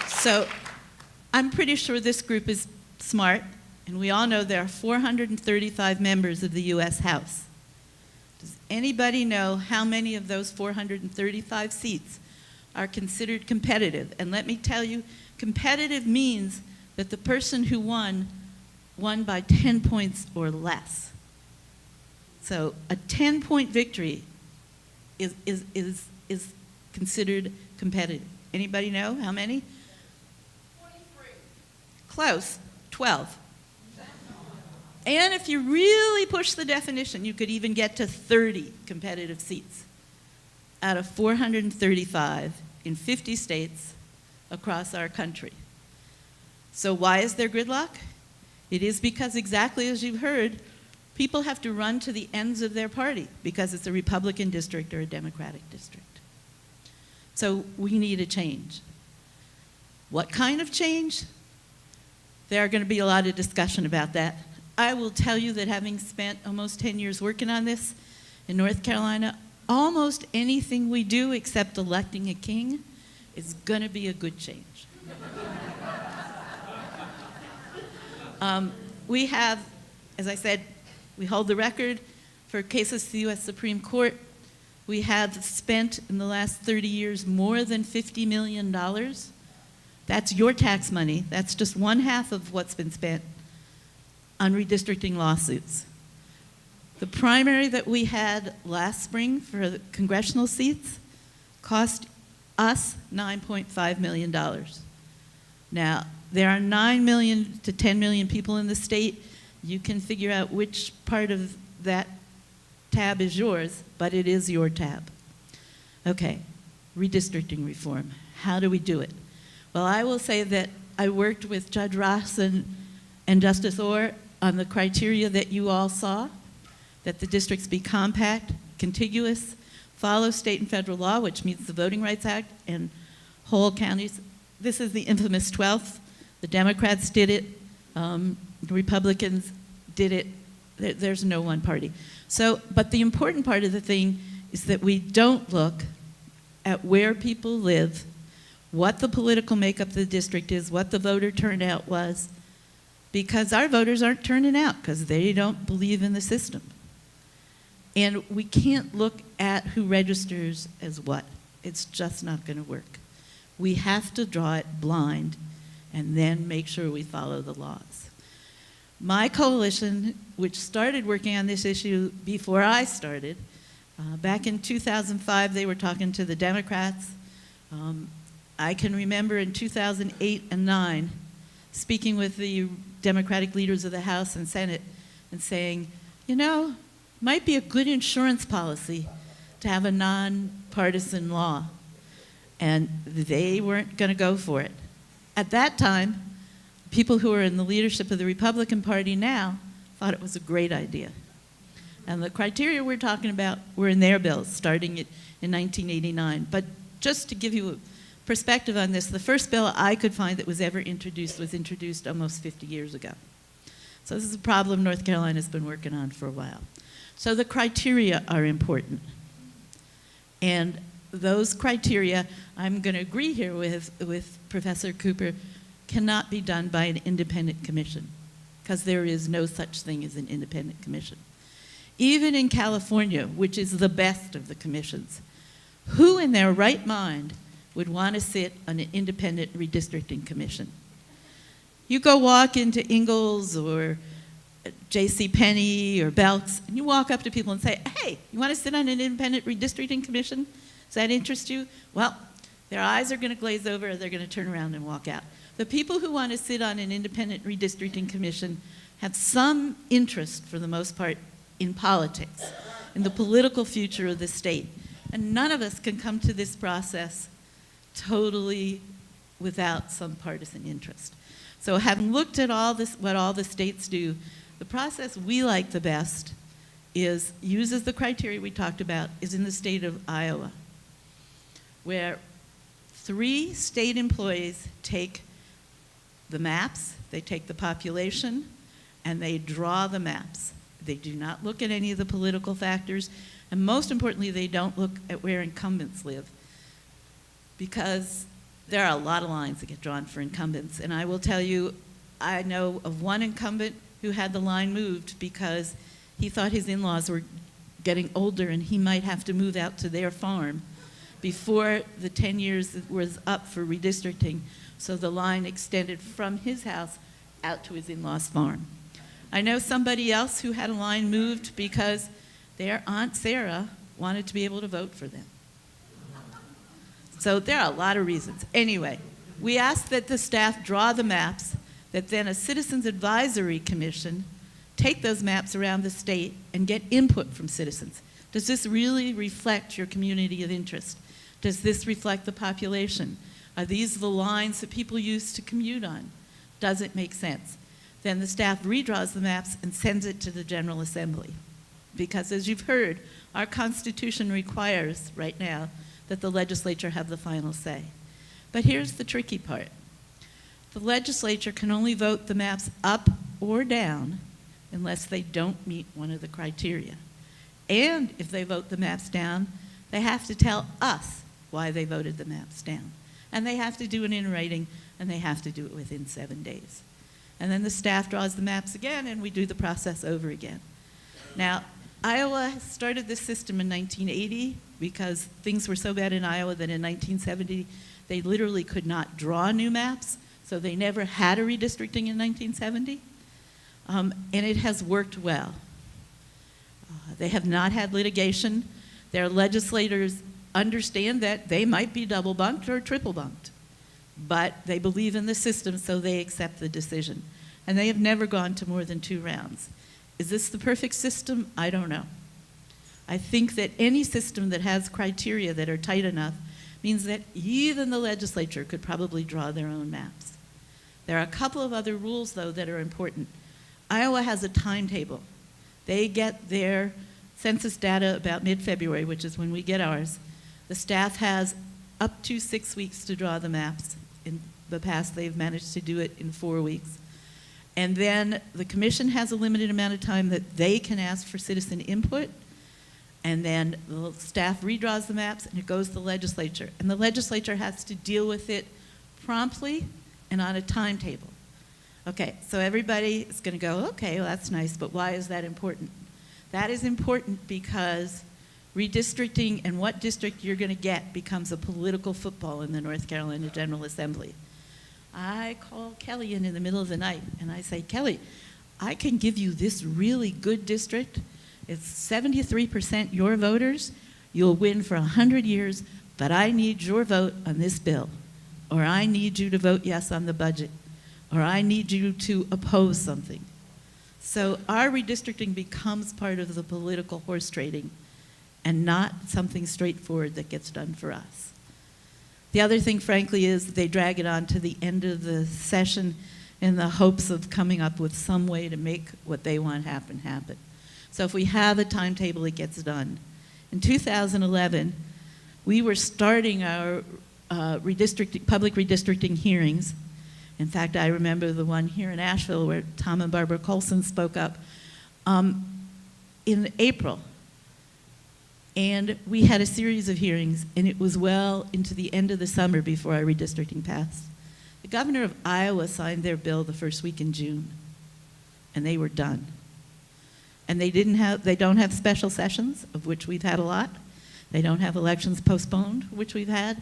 So I'm pretty sure this group is smart, and we all know there are 435 members of the U.S. House. Does anybody know how many of those 435 seats are considered competitive? And let me tell you, competitive means that the person who won by 10 points or less. So a 10-point victory is considered competitive. Anybody know how many? 23. Close, 12. And if you really push the definition, you could even get to 30 competitive seats out of 435 in 50 states across our country. So why is there gridlock? It is because, exactly as you've heard, people have to run to the ends of their party because it's a Republican district or a Democratic district. So we need a change. What kind of change? There are going to be a lot of discussion about that. I will tell you that having spent almost 10 years working on this in North Carolina, almost anything we do except electing a king is going to be a good change. We have, as I said, we hold the record for cases to the U.S. Supreme Court. We have spent in the last 30 years more than $50 million. That's your tax money. That's just one half of what's been spent on redistricting lawsuits. The primary that we had last spring for the congressional seats cost us $9.5 million. Now, there are 9 million to 10 million people in the state. You can figure out which part of that tab is yours, but it is your tab. Okay, redistricting reform. How do we do it? Well, I will say that I worked with Judge Ross and Justice Orr on the criteria that you all saw, that the districts be compact, contiguous, follow state and federal law, which meets the Voting Rights Act, and whole counties. This is the infamous 12th. The Democrats did it. The Republicans did it. There's no one party. So, but the important part of the thing is that we don't look at where people live, what the political makeup of the district is, what the voter turnout was. because our voters aren't turning out because they don't believe in the system. And we can't look at who registers as what. It's just not going to work. We have to draw it blind and then make sure we follow the laws. My coalition, which started working on this issue before I started, back in 2005, they were talking to the Democrats. I can remember in 2008 and 9, speaking with the Democratic leaders of the House and Senate and saying, you know, might be a good insurance policy to have a nonpartisan law. And they weren't going to go for it. At that time, people who are in the leadership of the Republican Party now thought it was a great idea. And the criteria we're talking about were in their bills, starting in 1989. But just to give you a perspective on this, the first bill I could find that was ever introduced was introduced almost 50 years ago. So this is a problem North Carolina's been working on for a while. So the criteria are important. And those criteria, I'm going to agree here with Professor Cooper, cannot be done by an independent commission, because there is no such thing as an independent commission. Even in California, which is the best of the commissions, who in their right mind would want to sit on an independent redistricting commission? You go walk into Ingalls or J.C. Penney or Belk's, and you walk up to people and say, hey, you want to sit on an independent redistricting commission? Does that interest you? Well, their eyes are going to glaze over, or they're going to turn around and walk out. The people who want to sit on an independent redistricting commission have some interest, for the most part, in politics, in the political future of the state. And none of us can come to this process totally without some partisan interest. So having looked at all this, what all the states do, the process we like the best uses the criteria we talked about, is in the state of Iowa, where 3 state employees take the maps, they take the population, and they draw the maps. They do not look at any of the political factors, and most importantly, they don't look at where incumbents live, because there are a lot of lines that get drawn for incumbents. And I will tell you, I know of one incumbent who had the line moved because he thought his in-laws were getting older and he might have to move out to their farm before the 10 years was up for redistricting. So the line extended from his house out to his in-laws' farm. I know somebody else who had a line moved because their Aunt Sarah wanted to be able to vote for them. So there are a lot of reasons. Anyway, we ask that the staff draw the maps, that then a Citizens Advisory Commission take those maps around the state and get input from citizens. Does this really reflect your community of interest? Does this reflect the population? Are these the lines that people use to commute on? Does it make sense? Then the staff redraws the maps and sends it to the General Assembly. Because as you've heard, our Constitution requires right now that the legislature have the final say. But here's the tricky part. The legislature can only vote the maps up or down unless they don't meet one of the criteria. And if they vote the maps down, they have to tell us why they voted the maps down. And they have to do it in writing, and they have to do it within 7 days. And then the staff draws the maps again, and we do the process over again. Now, Iowa started this system in 1980 because things were so bad in Iowa that in 1970 they literally could not draw new maps, so they never had a redistricting in 1970. And it has worked well. They have not had litigation. Their legislators understand that they might be double bunked or triple bunked, but they believe in the system, so they accept the decision. And they have never gone to more than 2 rounds. Is this the perfect system? I don't know. I think that any system that has criteria that are tight enough means that even the legislature could probably draw their own maps. There are a couple of other rules, though, that are important. Iowa has a timetable. They get their census data about mid-February, which is when we get ours. The staff has up to 6 weeks to draw the maps. In the past, they've managed to do it in 4 weeks. And then the commission has a limited amount of time that they can ask for citizen input. And then the staff redraws the maps, and it goes to the legislature. And the legislature has to deal with it promptly and on a timetable. Okay, so everybody is going to go, okay, well, that's nice, but why is that important? That is important because redistricting and what district you're going to get becomes a political football in the North Carolina General Assembly. I call Kelly in the middle of the night, and I say, Kelly, I can give you this really good district. It's 73% your voters. You'll win for 100 years, but I need your vote on this bill. Or I need you to vote yes on the budget. Or I need you to oppose something. So our redistricting becomes part of the political horse trading and not something straightforward that gets done for us. The other thing, frankly, is they drag it on to the end of the session in the hopes of coming up with some way to make what they want happen. So if we have a timetable, it gets done. In 2011, we were starting our public redistricting hearings. In fact, I remember the one here in Asheville where Tom and Barbara Colson spoke up in April. And we had a series of hearings, and it was well into the end of the summer before our redistricting passed. The governor of Iowa signed their bill the first week in June, and they were done. And they don't have special sessions, of which we've had a lot. They don't have elections postponed, which we've had.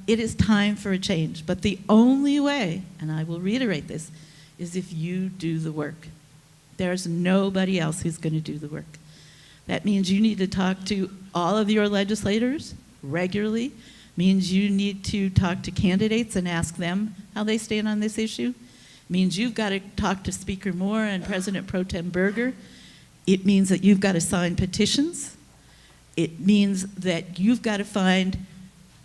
It is time for a change. But the only way, and I will reiterate this, is if you do the work. There's nobody else who's going to do the work. That means you need to talk to all of your legislators regularly. Means you need to talk to candidates and ask them how they stand on this issue. Means you've got to talk to Speaker Moore and President Pro Tem Berger. It means that you've got to sign petitions. It means that you've got to find,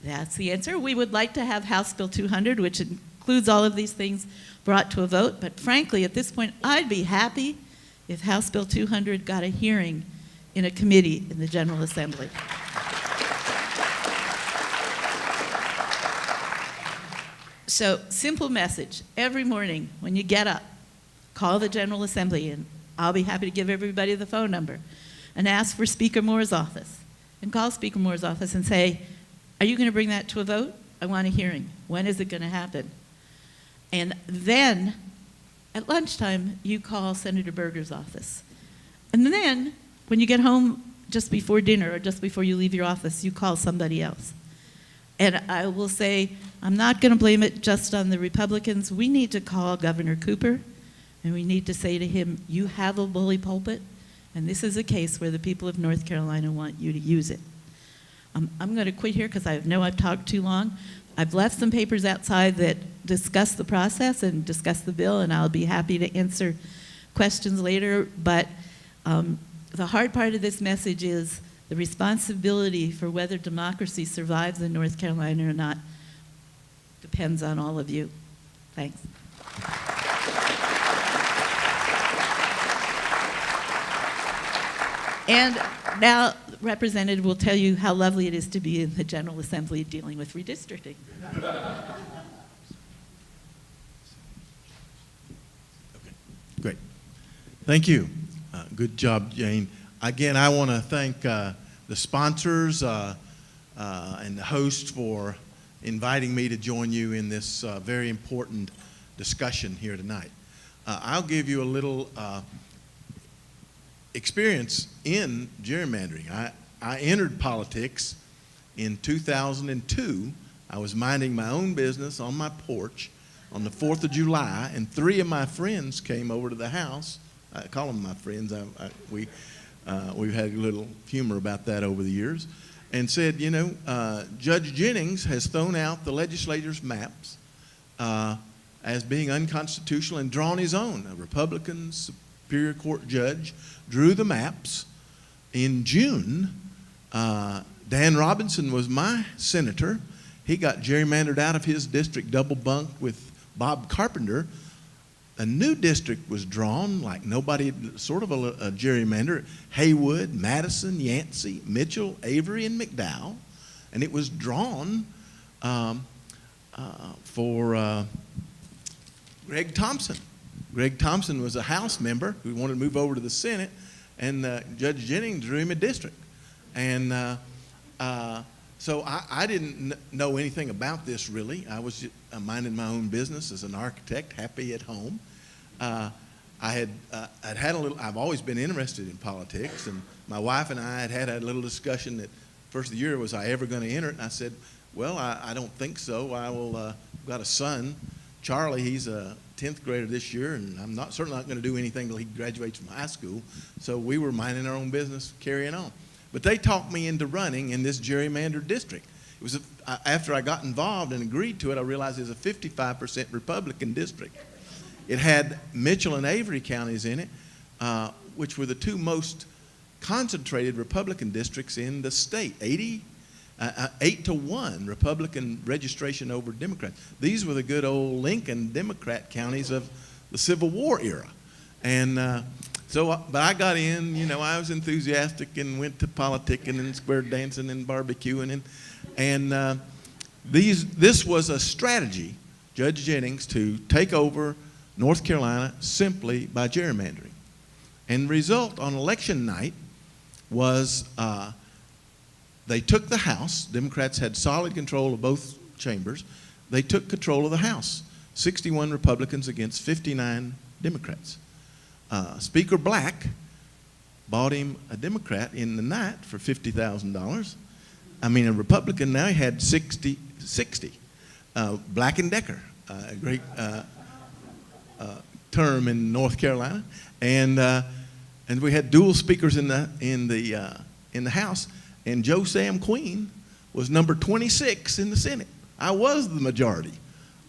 that's the answer. We would like to have House Bill 200, which includes all of these things, brought to a vote. But frankly, at this point, I'd be happy if House Bill 200 got a hearing in a committee in the General Assembly. So, simple message. Every morning when you get up, call the General Assembly, and I'll be happy to give everybody the phone number, and ask for Speaker Moore's office. And call Speaker Moore's office and say, are you going to bring that to a vote? I want a hearing. When is it going to happen? And then, at lunchtime, you call Senator Berger's office. And then, when you get home just before dinner or just before you leave your office, you call somebody else. And I will say, I'm not going to blame it just on the Republicans. We need to call Governor Cooper, and we need to say to him, you have a bully pulpit, and this is a case where the people of North Carolina want you to use it. I'm going to quit here because I know I've talked too long. I've left some papers outside that discuss the process and discuss the bill, and I'll be happy to answer questions later. But the hard part of this message is the responsibility for whether democracy survives in North Carolina or not depends on all of you. Thanks. And now, the representative will tell you how lovely it is to be in the General Assembly dealing with redistricting. Okay, great. Thank you. Good job, Jane. Again, I want to thank the sponsors and the hosts for inviting me to join you in this very important discussion here tonight. I'll give you a little experience in gerrymandering. I entered politics in 2002. I was minding my own business on my porch on the 4th of July, and 3 of my friends came over to the house. I call them my friends. We've had a little humor about that over the years, and said, you know, Judge Jennings has thrown out the legislator's maps as being unconstitutional and drawn his own. A Republican Superior Court judge drew the maps. In June, Dan Robinson was my senator. He got gerrymandered out of his district, double bunked with Bob Carpenter. A new district was drawn, like nobody, sort of a gerrymander, Haywood, Madison, Yancey, Mitchell, Avery, and McDowell. And it was drawn for Greg Thompson. Greg Thompson was a House member who wanted to move over to the Senate, and Judge Jennings drew him a district. And So I didn't know anything about this really. I was just, minding my own business as an architect, happy at home. I'd had a little. I've always been interested in politics, and my wife and I had a little discussion that first of the year, was I ever going to enter it? And I said, well, I don't think so. I will. Got a son, Charlie. He's a 10th grader this year, and I'm certainly not going to do anything till he graduates from high school. So we were minding our own business, carrying on. But they talked me into running in this gerrymandered district. It was after I got involved and agreed to it, I realized it was a 55% Republican district. It had Mitchell and Avery counties in it, which were the two most concentrated Republican districts in the state. 8-1 Republican registration over Democrats. These were the good old Lincoln Democrat counties of the Civil War era. And but I got in, I was enthusiastic and went to politicking and square dancing and barbecuing. And this was a strategy, Judge Jennings, to take over North Carolina simply by gerrymandering. And the result on election night was they took the House. Democrats had solid control of both chambers. They took control of the House. 61 Republicans against 59 Democrats. Speaker Black bought him a Democrat in the night for $50,000. I mean, a Republican now, he had 60. Black and Decker, a great term in North Carolina. And we had dual speakers in the House. And Joe Sam Queen was number 26 in the Senate. I was the majority.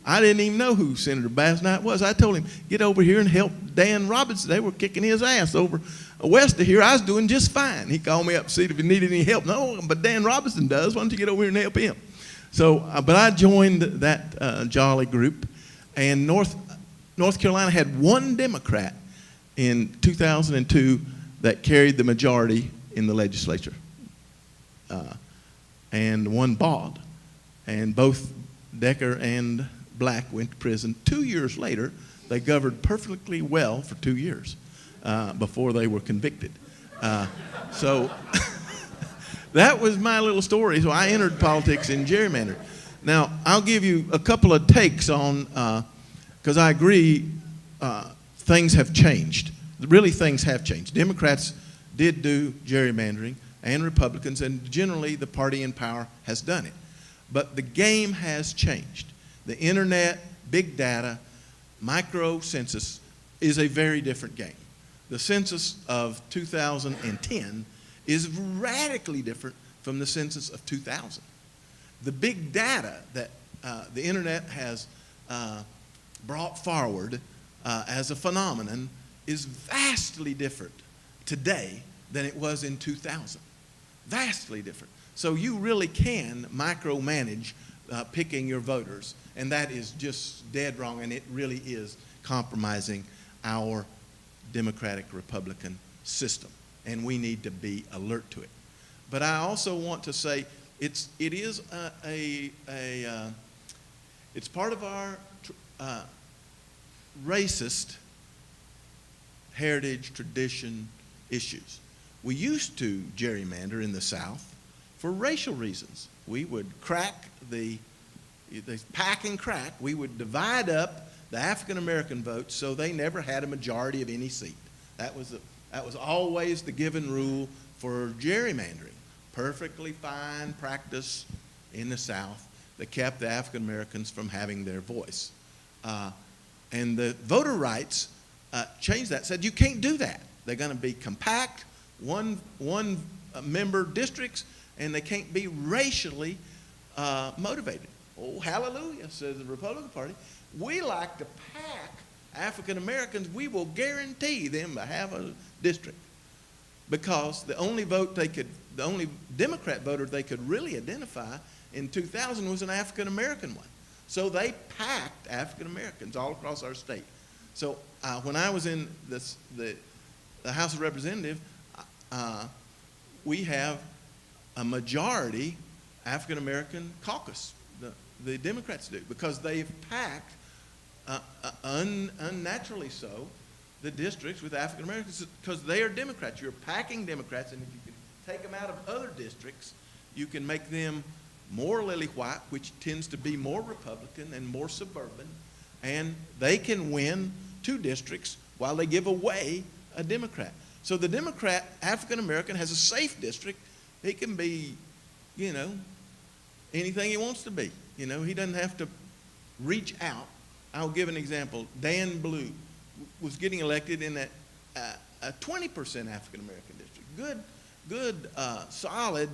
I didn't even know who Senator Bass Knight was. I told him, get over here and help Dan Robinson. They were kicking his ass over west of here. I was doing just fine. He called me up to see if he needed any help. No, but Dan Robinson does. Why don't you get over here and help him? So, but I joined that jolly group. And North Carolina had one Democrat in 2002 that carried the majority in the legislature. And one bought. And both Decker and Black went to prison. 2 years later, they governed perfectly well for 2 years before they were convicted. So that was my little story. So I entered politics in gerrymandering. Now, I'll give you a couple of takes on, because I agree things have changed. Really, things have changed. Democrats did do gerrymandering, and Republicans, and generally the party in power has done it. But the game has changed. The internet, big data, micro census is a very different game. The census of 2010 is radically different from the census of 2000. The big data that the internet has brought forward as a phenomenon is vastly different today than it was in 2000. Vastly different. So you really can micromanage picking your voters, and that is just dead wrong, and it really is compromising our Democratic-Republican system, and we need to be alert to it. But I also want to say it is it's part of our racist heritage tradition issues. We used to gerrymander in the South for racial reasons. We would crack the pack and crack. We would divide up the African American votes so they never had a majority of any seat. That was always the given rule for gerrymandering. Perfectly fine practice in the South that kept the African Americans from having their voice. And the voter rights changed that, said you can't do that. They're going to be compact, one member districts, and they can't be racially motivated. Oh, hallelujah, says the Republican Party. We like to pack African Americans. We will guarantee them to have a district, because the only Democrat voter they could really identify in 2000 was an African American one. So they packed African Americans all across our state. So when I was in the House of Representatives, we have a majority African American caucus. The Democrats do, because they've packed unnaturally so the districts with African Americans, because they are Democrats. You're packing Democrats, and if you can take them out of other districts, You can make them more lily white, which tends to be more Republican and more suburban, and they can win 2 districts while they give away a Democrat. So the Democrat, African American, has a safe district. He can be, you know, anything he wants to be. You know, he doesn't have to reach out. I'll give an example. Dan Blue was getting elected in a 20% African American district. Good, solid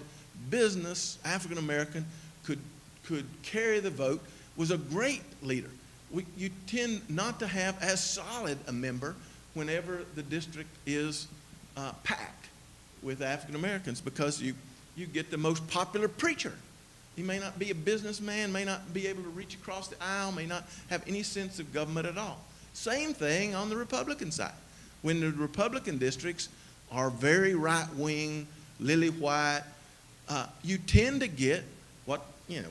business African American, could carry the vote, was a great leader. You tend not to have as solid a member whenever the district is packed with African Americans, because you get the most popular preacher. He may not be a businessman, may not be able to reach across the aisle, may not have any sense of government at all. Same thing on the Republican side. When the Republican districts are very right-wing, lily white, you tend to get what, you know,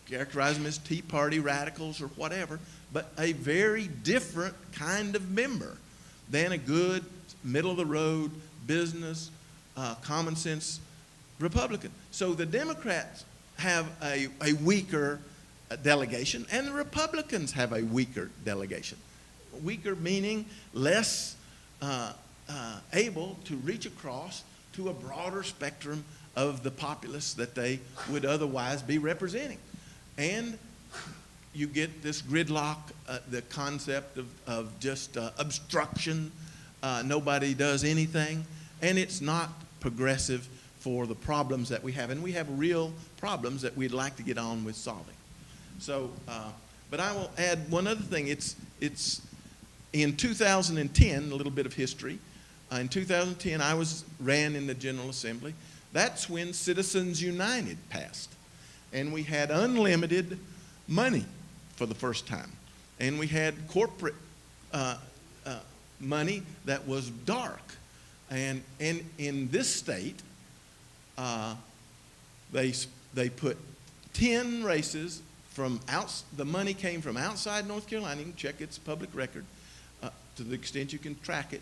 characterize them as Tea Party radicals or whatever, but a very different kind of member than a good, middle-of-the-road, business, common sense Republican. So the Democrats have a weaker delegation, and the Republicans have a weaker delegation. Weaker meaning less able to reach across to a broader spectrum of the populace that they would otherwise be representing. And you get this gridlock, the concept of just obstruction. Nobody does anything, and it's not progressive for the problems that we have. And we have real problems that we'd like to get on with solving. So, but I will add one other thing. It's in 2010, a little bit of history. In 2010, I ran in the General Assembly. That's when Citizens United passed. And we had unlimited money for the first time. And we had corporate money that was dark. And in this state, they put 10 races from the money came from outside North Carolina. You can check its public record to the extent you can track it.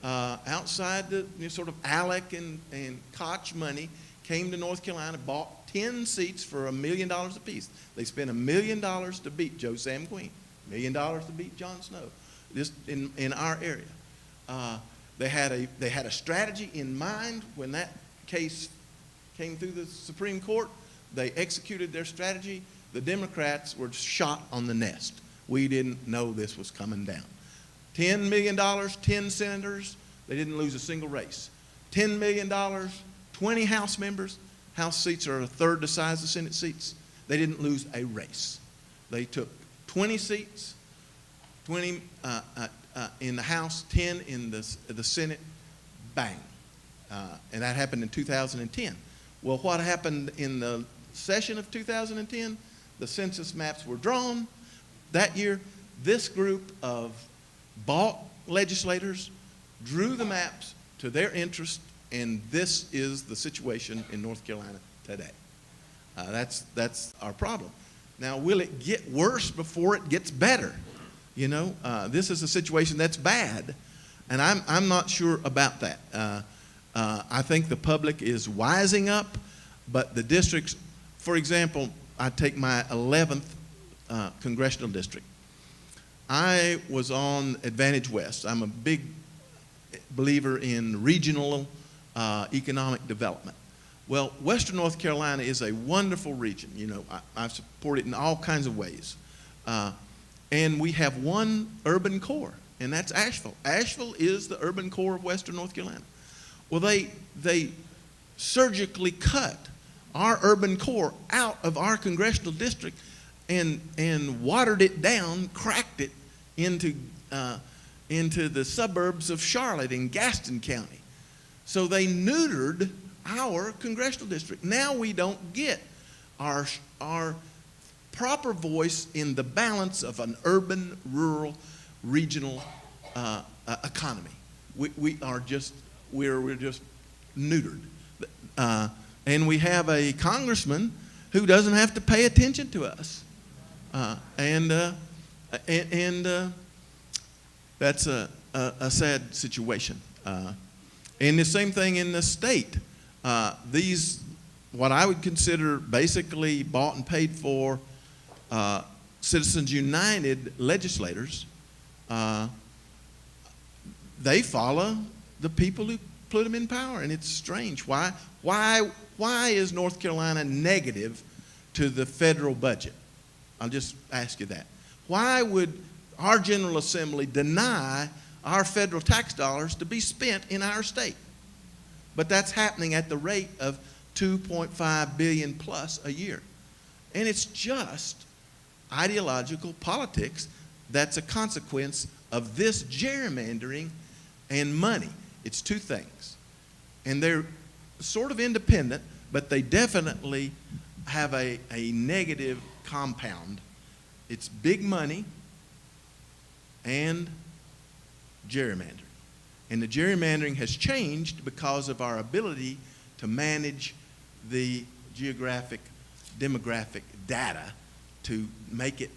Outside the sort of ALEC and Koch money came to North Carolina, bought 10 seats for $1 million apiece. They spent $1 million to beat Joe Sam Queen, $1 million to beat Jon Snow, just in our area. They had a strategy in mind when that case came through the Supreme Court. They executed their strategy. The Democrats were shot on the nest. We didn't know this was coming down. $10 million, 10 senators, they didn't lose a single race. $10 million, 20 House members. House seats are a third the size of Senate seats. They didn't lose a race. They took 20 seats, 20 in the House, 10 in the Senate, bang. And that happened in 2010. Well, what happened in the session of 2010? The census maps were drawn. That year, this group of bought legislators drew the maps to their interest, and this is the situation in North Carolina today. That's our problem. Now, will it get worse before it gets better? You know, this is a situation that's bad, and I'm not sure about that. I think the public is wising up, but the districts, for example, I take my 11th congressional district. I was on Advantage West. I'm a big believer in regional economic development. Well, Western North Carolina is a wonderful region. You know, I support it in all kinds of ways. And we have one urban core, and that's Asheville. Asheville is the urban core of Western North Carolina. Well, they surgically cut our urban core out of our congressional district and watered it down, cracked it into the suburbs of Charlotte and Gaston County. So they neutered our congressional district. Now we don't get our proper voice in the balance of an urban, rural, regional economy. We're just neutered. And we have a congressman who doesn't have to pay attention to us. And that's a sad situation. And the same thing in the state. These what I would consider basically bought and paid for Citizens United legislators, they follow the people who put them in power, and it's strange. Why is North Carolina negative to the federal budget? I'll just ask you that. Why would our General Assembly deny our federal tax dollars to be spent in our state? But that's happening at the rate of $2.5 billion plus a year. And it's just ideological politics that's a consequence of this gerrymandering and money. It's two things. And they're sort of independent, but they definitely have a negative compound. It's big money and gerrymandering. And the gerrymandering has changed because of our ability to manage the geographic, demographic data to make it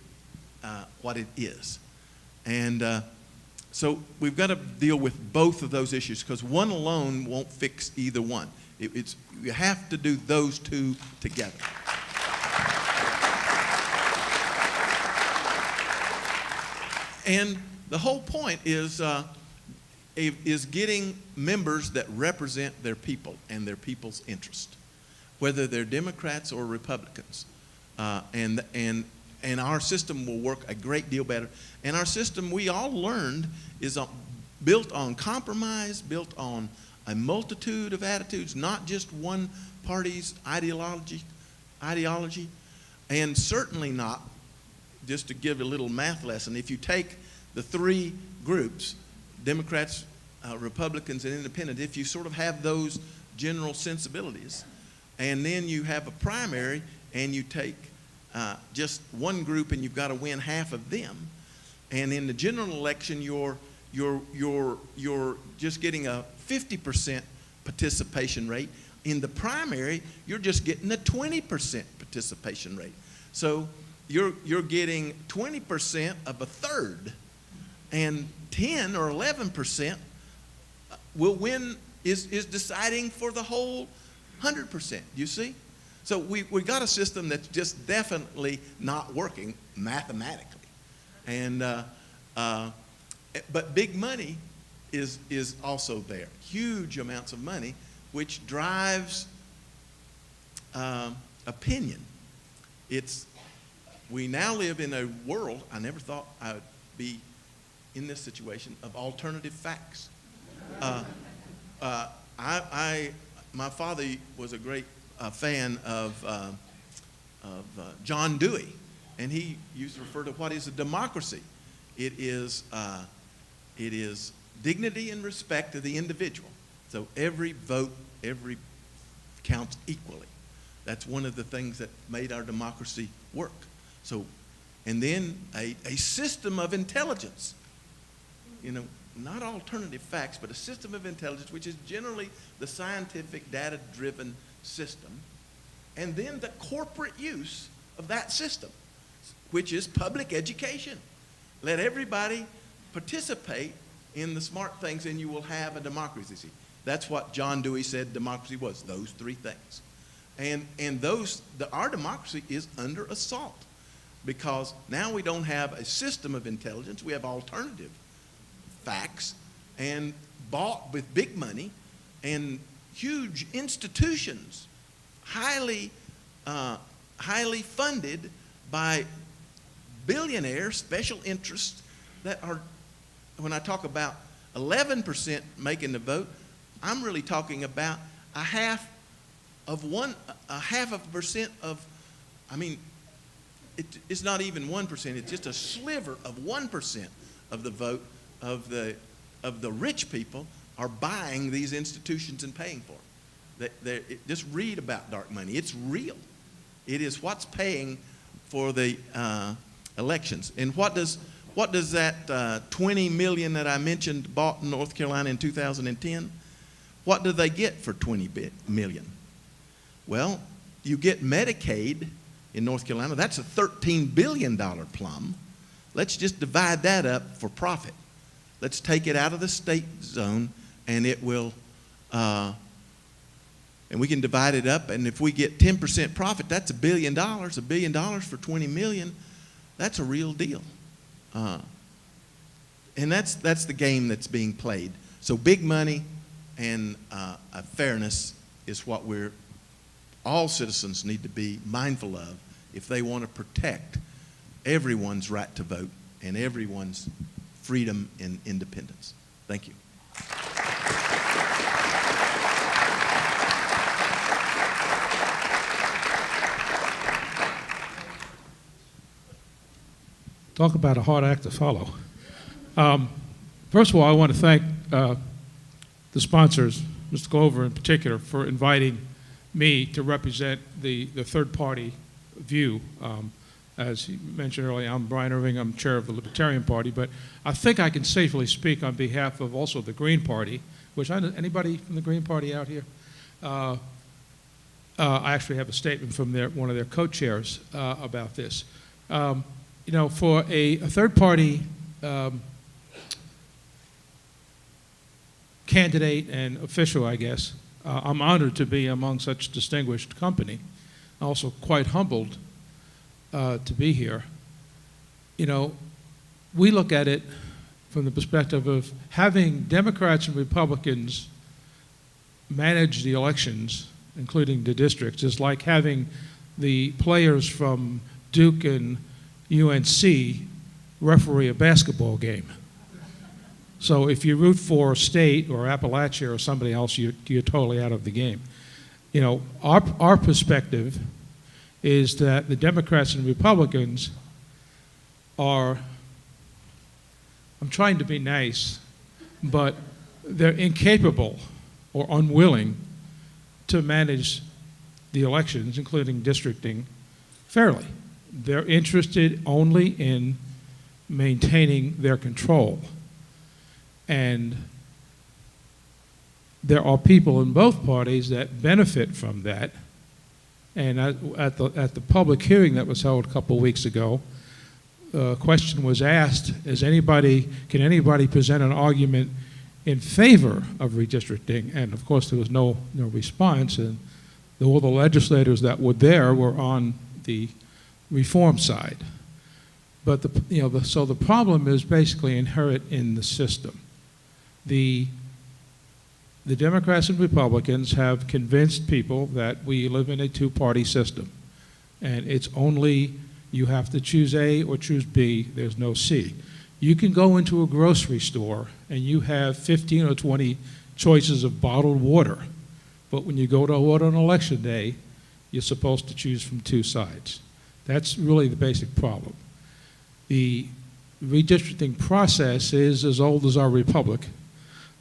what it is. And so we've got to deal with both of those issues because one alone won't fix either one. You have to do those two together. And the whole point is getting members that represent their people and their people's interest, whether they're Democrats or Republicans. And our system will work a great deal better. And our system, we all learned, is built on compromise, built on a multitude of attitudes, not just one party's ideology, and certainly not, just to give a little math lesson, if you take the three groups, Democrats, Republicans, and Independents, if you sort of have those general sensibilities, and then you have a primary and you take just one group and you've got to win half of them, and in the general election you're just getting a 50% participation rate. In the primary, you're just getting a 20% participation rate. So you're getting 20% of a third, and 10 or 11% will win, is deciding for the whole 100%. You see? So we got a system that's just definitely not working mathematically. And but big money is also there. Huge amounts of money, which drives opinion. We now live in a world, I never thought I would be in this situation, of alternative facts. My father was a great fan of John Dewey, and he used to refer to what is a democracy. It is dignity and respect to the individual. So every vote, counts equally. That's one of the things that made our democracy work. So, and then a system of intelligence. Not alternative facts, but a system of intelligence, which is generally the scientific, data-driven system. And then the corporate use of that system, which is public education. Let everybody participate in the smart things, and you will have a democracy. That's what John Dewey said democracy was, those three things. And our democracy is under assault because now we don't have a system of intelligence. We have alternative facts and bought with big money and huge institutions, highly funded by billionaires, special interests that are, when I talk about 11% making the vote, I'm really talking about a half of a percent of, it's not even 1%, it's just a sliver of 1% of the vote of the rich people are buying these institutions and paying for them. Just read about dark money. It's real. It is what's paying for the elections. And what does that $20 million that I mentioned bought in North Carolina in 2010? What do they get for $20 million? Well, you get Medicaid in North Carolina. That's a $13 billion plum. Let's just divide that up for profit. Let's take it out of the state zone, and it will and we can divide it up, and if we get 10% profit, that's $1 billion. $1 billion for 20 million, that's a real deal. And that's the game that's being played. So big money and fairness is what all citizens need to be mindful of if they want to protect everyone's right to vote and everyone's freedom and independence. Thank you. Talk about a hard act to follow. First of all, I want to thank the sponsors, Mr. Glover in particular, for inviting me to represent the third-party view. As he mentioned earlier, I'm Brian Irving. I'm chair of the Libertarian Party, but I think I can safely speak on behalf of also the Green Party, which anybody from the Green Party out here? I actually have a statement from one of their co-chairs about this. You know, for a third-party candidate and official, I guess, I'm honored to be among such distinguished company. Also quite humbled to be here. You know, we look at it from the perspective of having Democrats and Republicans manage the elections, including the districts, is like having the players from Duke and UNC referee a basketball game. So if you root for State or Appalachia or somebody else, you're totally out of the game. You know, our perspective is that the Democrats and Republicans are, I'm trying to be nice, but they're incapable or unwilling to manage the elections, including districting, fairly. They're interested only in maintaining their control. And there are people in both parties that benefit from that. And at the public hearing that was held a couple of weeks ago, a question was asked, can anybody present an argument in favor of redistricting? And of course there was no response, and all the legislators that were there were on the reform side. But so the problem is basically inherent in the system. The Democrats and Republicans have convinced people that we live in a two-party system, and it's only you have to choose A or choose B, there's no C. You can go into a grocery store and you have 15 or 20 choices of bottled water, but when you go to vote on election day, you're supposed to choose from two sides. That's really the basic problem. The redistricting process is as old as our republic.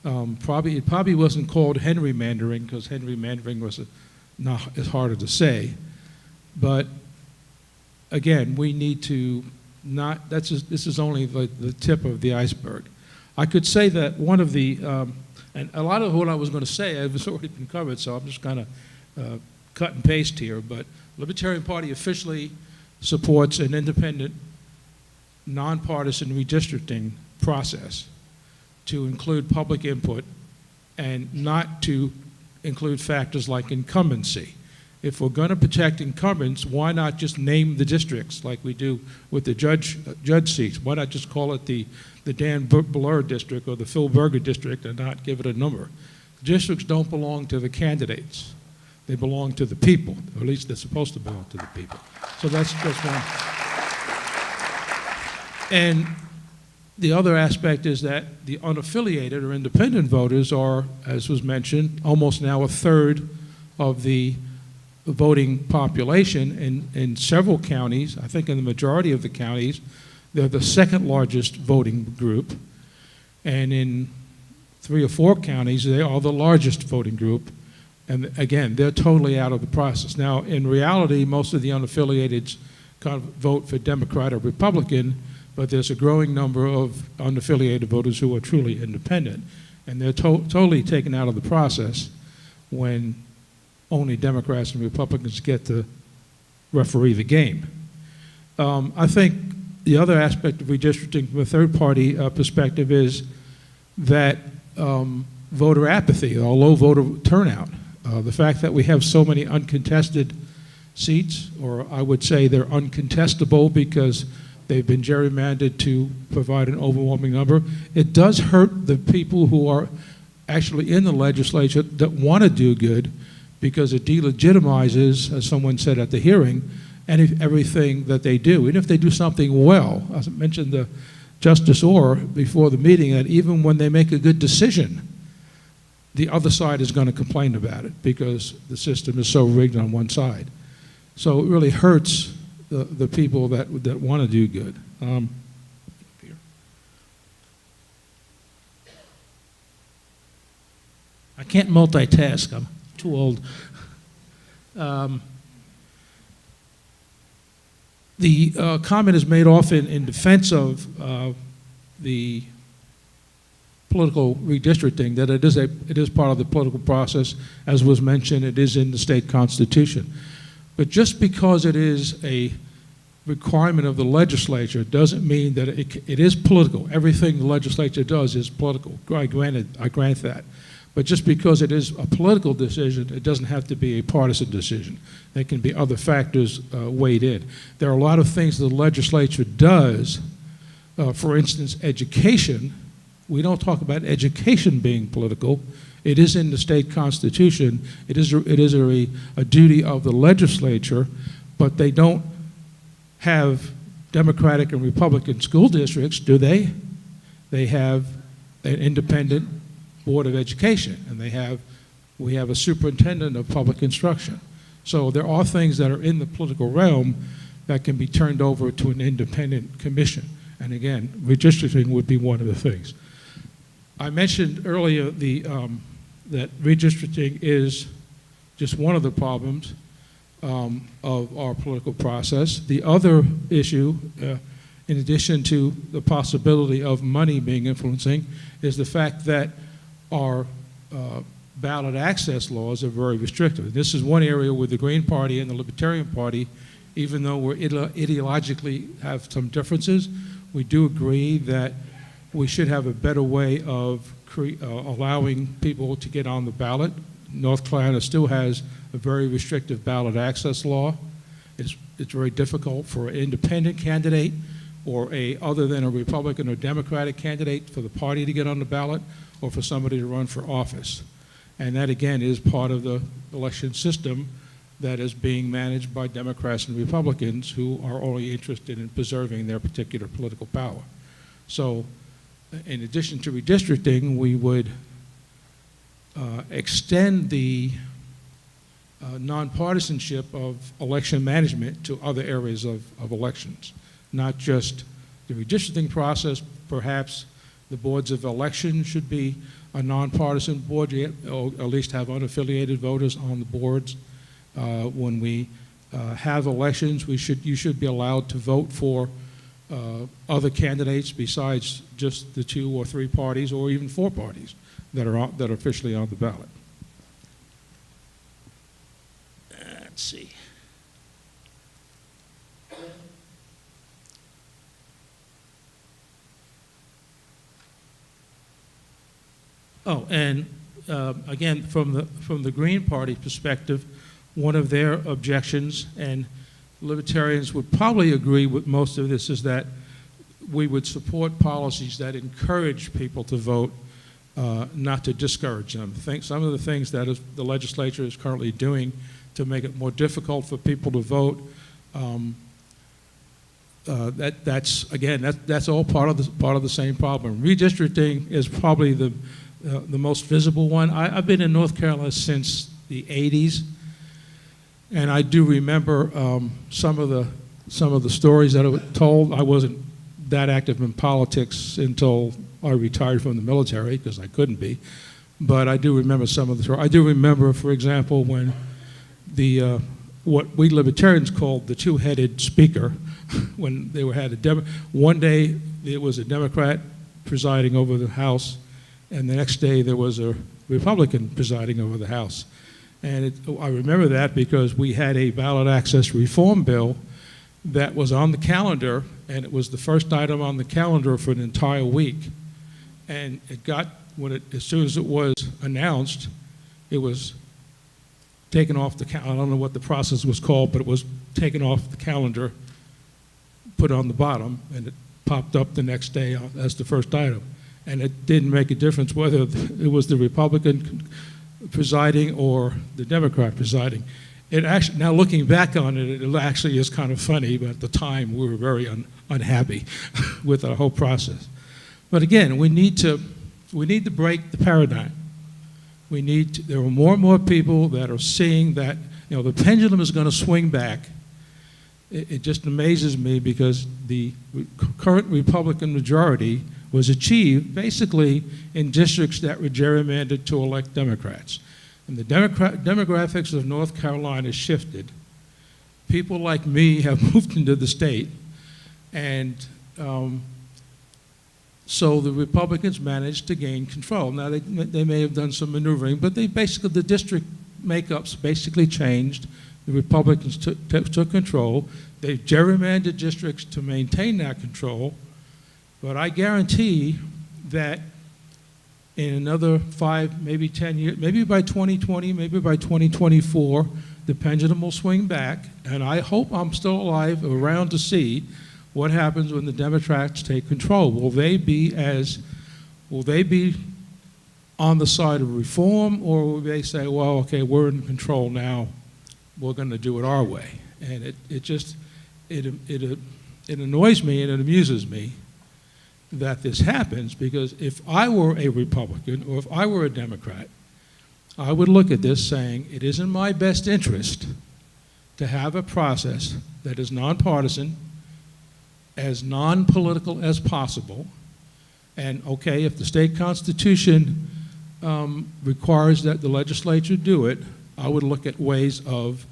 It probably wasn't called gerrymandering because gerrymandering was it's harder to say. But again, we need to not, this is only the tip of the iceberg. I could say that one of the, and a lot of what I was going to say has already been covered, so I'm just going to cut and paste here, but Libertarian Party officially supports an independent, nonpartisan redistricting process to include public input and not to include factors like incumbency. If we're going to protect incumbents, why not just name the districts like we do with the judge seats? Why not just call it the Dan Blur district or the Phil Berger district and not give it a number? Districts don't belong to the candidates. They belong to the people, or at least they're supposed to belong to the people. So that's one. And the other aspect is that the unaffiliated or independent voters are, as was mentioned, almost now a third of the voting population in several counties. I think in the majority of the counties, they're the second largest voting group. And in 3 or 4 counties, they are the largest voting group. And again, they're totally out of the process. Now, in reality, most of the unaffiliateds kind of vote for Democrat or Republican, but there's a growing number of unaffiliated voters who are truly independent. And they're totally taken out of the process when only Democrats and Republicans get to referee the game. I think the other aspect of redistricting from a third-party perspective is that voter apathy or low voter turnout. The fact that we have so many uncontested seats, or I would say they're uncontestable because they've been gerrymandered to provide an overwhelming number, it does hurt the people who are actually in the legislature that want to do good, because it delegitimizes, as someone said at the hearing, everything that they do. And if they do something well, as I mentioned to Justice Orr before the meeting, that even when they make a good decision, the other side is going to complain about it because the system is so rigged on one side. So it really hurts the people that want to do good. I can't multitask. I'm too old. The comment is made often in defense of the political redistricting, that it is part of the political process. As was mentioned, it is in the state constitution. But just because it is a requirement of the legislature doesn't mean that it is political. Everything the legislature does is political. I grant that. But just because it is a political decision, it doesn't have to be a partisan decision. There can be other factors weighed in. There are a lot of things the legislature does. For instance, education. We don't talk about education being political. It is in the state constitution. It is a duty of the legislature, but they don't have Democratic and Republican school districts, do they? They have an independent Board of Education, and we have a superintendent of public instruction. So there are things that are in the political realm that can be turned over to an independent commission. And again, redistricting would be one of the things. I mentioned earlier that redistricting is just one of the problems of our political process. The other issue, in addition to the possibility of money being influencing, is the fact that our ballot access laws are very restrictive. This is one area where the Green Party and the Libertarian Party, even though we ideologically have some differences, we do agree that we should have a better way of allowing people to get on the ballot. North Carolina still has a very restrictive ballot access law. It's very difficult for an independent candidate or other than a Republican or Democratic candidate for the party to get on the ballot or for somebody to run for office. And that, again, is part of the election system that is being managed by Democrats and Republicans who are only interested in preserving their particular political power. So in addition to redistricting, we would extend the nonpartisanship of election management to other areas of elections, not just the redistricting process. Perhaps the boards of election should be a nonpartisan board, or at least have unaffiliated voters on the boards. When we have elections, you should be allowed to vote for other candidates besides just the 2 or 3 parties, or even 4 parties that are officially on the ballot. Let's see. Oh, and again, from the Green Party perspective, one of their objections, and Libertarians would probably agree with most of this, is that we would support policies that encourage people to vote, not to discourage them. Some of the things that the legislature is currently doing to make it more difficult for people to vote, that's all part of the same problem. Redistricting is probably the most visible one. I've been in North Carolina since the 80s, and I do remember some of the stories that were told. I wasn't that active in politics until I retired from the military, because I couldn't be. But I do remember some of the stories. I do remember, for example, when what we Libertarians called the two-headed speaker, when they one day it was a Democrat presiding over the House, and the next day there was a Republican presiding over the House. And I remember that because we had a ballot access reform bill that was on the calendar, and it was the first item on the calendar for an entire week. And as soon as it was announced, it was taken off the I don't know what the process was called, but it was taken off the calendar, put on the bottom, and it popped up the next day as the first item. And it didn't make a difference whether it was the Republican presiding or the Democrat presiding. It actually, now looking back on it, it actually is kind of funny, but at the time we were very unhappy with the whole process. But again, we need to break the paradigm. There are more and more people that are seeing that, the pendulum is going to swing back. It just amazes me because the current Republican majority was achieved basically in districts that were gerrymandered to elect Democrats. And the demographics of North Carolina shifted. People like me have moved into the state, and so the Republicans managed to gain control. Now, they may have done some maneuvering, but the district makeups basically changed. The Republicans took control. They gerrymandered districts to maintain that control. But I guarantee that in another 5, maybe 10 years, maybe by 2020, maybe by 2024, the pendulum will swing back. And I hope I'm still alive, around to see what happens when the Democrats take control. Will they be on the side of reform, or will they say, well, okay, we're in control now, we're going to do it our way? And it annoys me and it amuses me that this happens, because if I were a Republican or if I were a Democrat, I would look at this saying it is in my best interest to have a process that is nonpartisan, as non-political as possible. And okay, if the state constitution requires that the legislature do it, I would look at ways of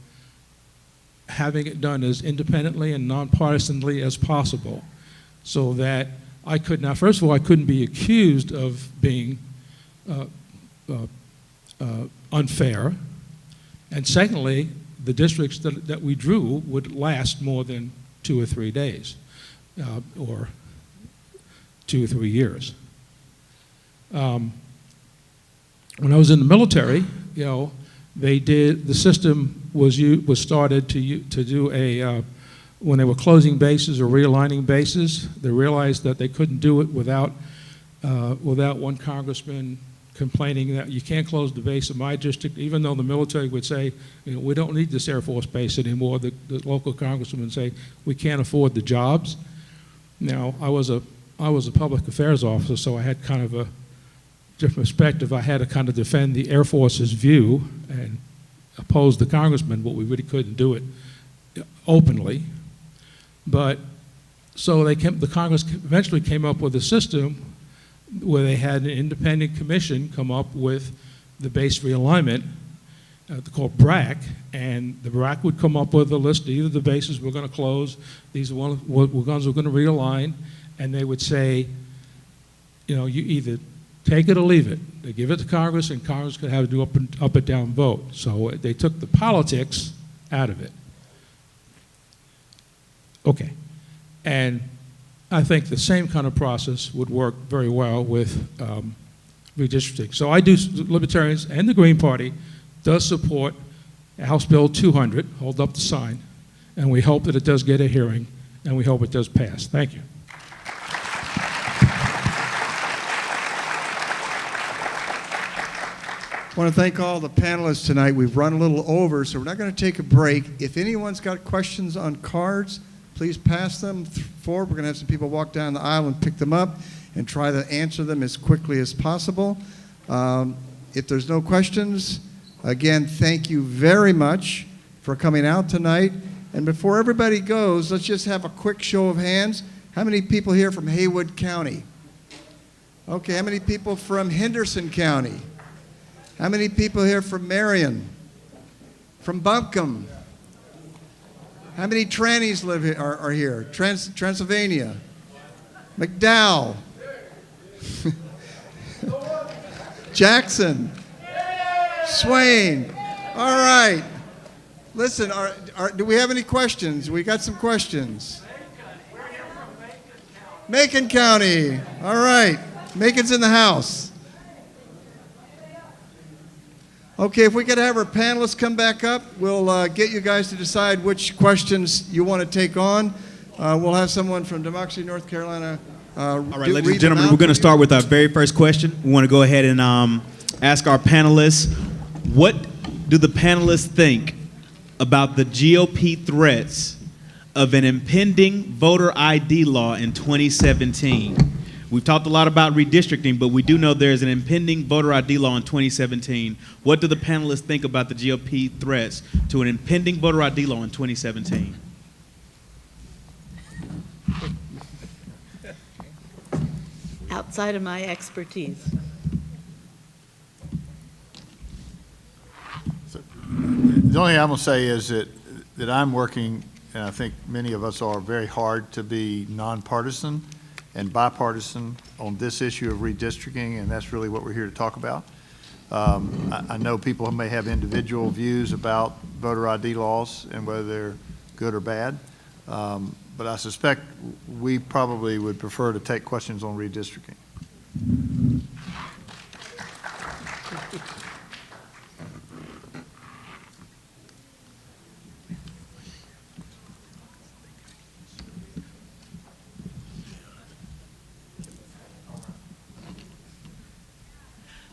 having it done as independently and nonpartisanly as possible, so that I could, now first of all, I couldn't be accused of being unfair, and secondly, the districts that we drew would last more than 2 or 3 days, or 2 or 3 years. When I was in the military, the system was started to do when they were closing bases or realigning bases. They realized that they couldn't do it without one congressman complaining that you can't close the base in my district, even though the military would say, we don't need this Air Force base anymore. The local congressman would say, we can't afford the jobs. Now, I was a public affairs officer, so I had kind of a different perspective. I had to kind of defend the Air Force's view and oppose the congressman, but we really couldn't do it openly. But so the Congress eventually came up with a system where they had an independent commission come up with the base realignment called BRAC, and the BRAC would come up with a list of either the bases we're going to close, these are ones we're going to realign, and they would say, you either take it or leave it. They give it to Congress, and Congress could have to do up and down vote. So they took the politics out of it. Okay, and I think the same kind of process would work very well with redistricting. So Libertarians and the Green Party does support House Bill 200, hold up the sign, and we hope that it does get a hearing, and we hope it does pass. Thank you. I want to thank all the panelists tonight. We've run a little over, so we're not going to take a break. If anyone's got questions on cards, please pass them forward. We're going to have some people walk down the aisle and pick them up and try to answer them as quickly as possible. If there's no questions, again, thank you very much for coming out tonight. And before everybody goes, let's just have a quick show of hands. How many people here from Haywood County? Okay, how many people from Henderson County? How many people here from Marion? From Buncombe? How many trannies live here, are here? Transylvania? McDowell? Jackson? Swain? All right. Listen, do we have any questions? We got some questions. Macon County. All right. Macon's in the house. Okay, if we could have our panelists come back up, we'll get you guys to decide which questions you want to take on. We'll have someone from Democracy North Carolina. All right, ladies and gentlemen, we're going to start with our very first question. We want to go ahead and ask our panelists, what do the panelists think about the GOP threats of an impending voter ID law in 2017? We've talked a lot about redistricting, but we do know there's an impending voter ID law in 2017. What do the panelists think about the GOP threats to an impending voter ID law in 2017? Outside of my expertise. The only thing I'm going to say is that I'm working, and I think many of us are, very hard to be nonpartisan and bipartisan on this issue of redistricting, and that's really what we're here to talk about. I know people may have individual views about voter ID laws and whether they're good or bad, but I suspect we probably would prefer to take questions on redistricting.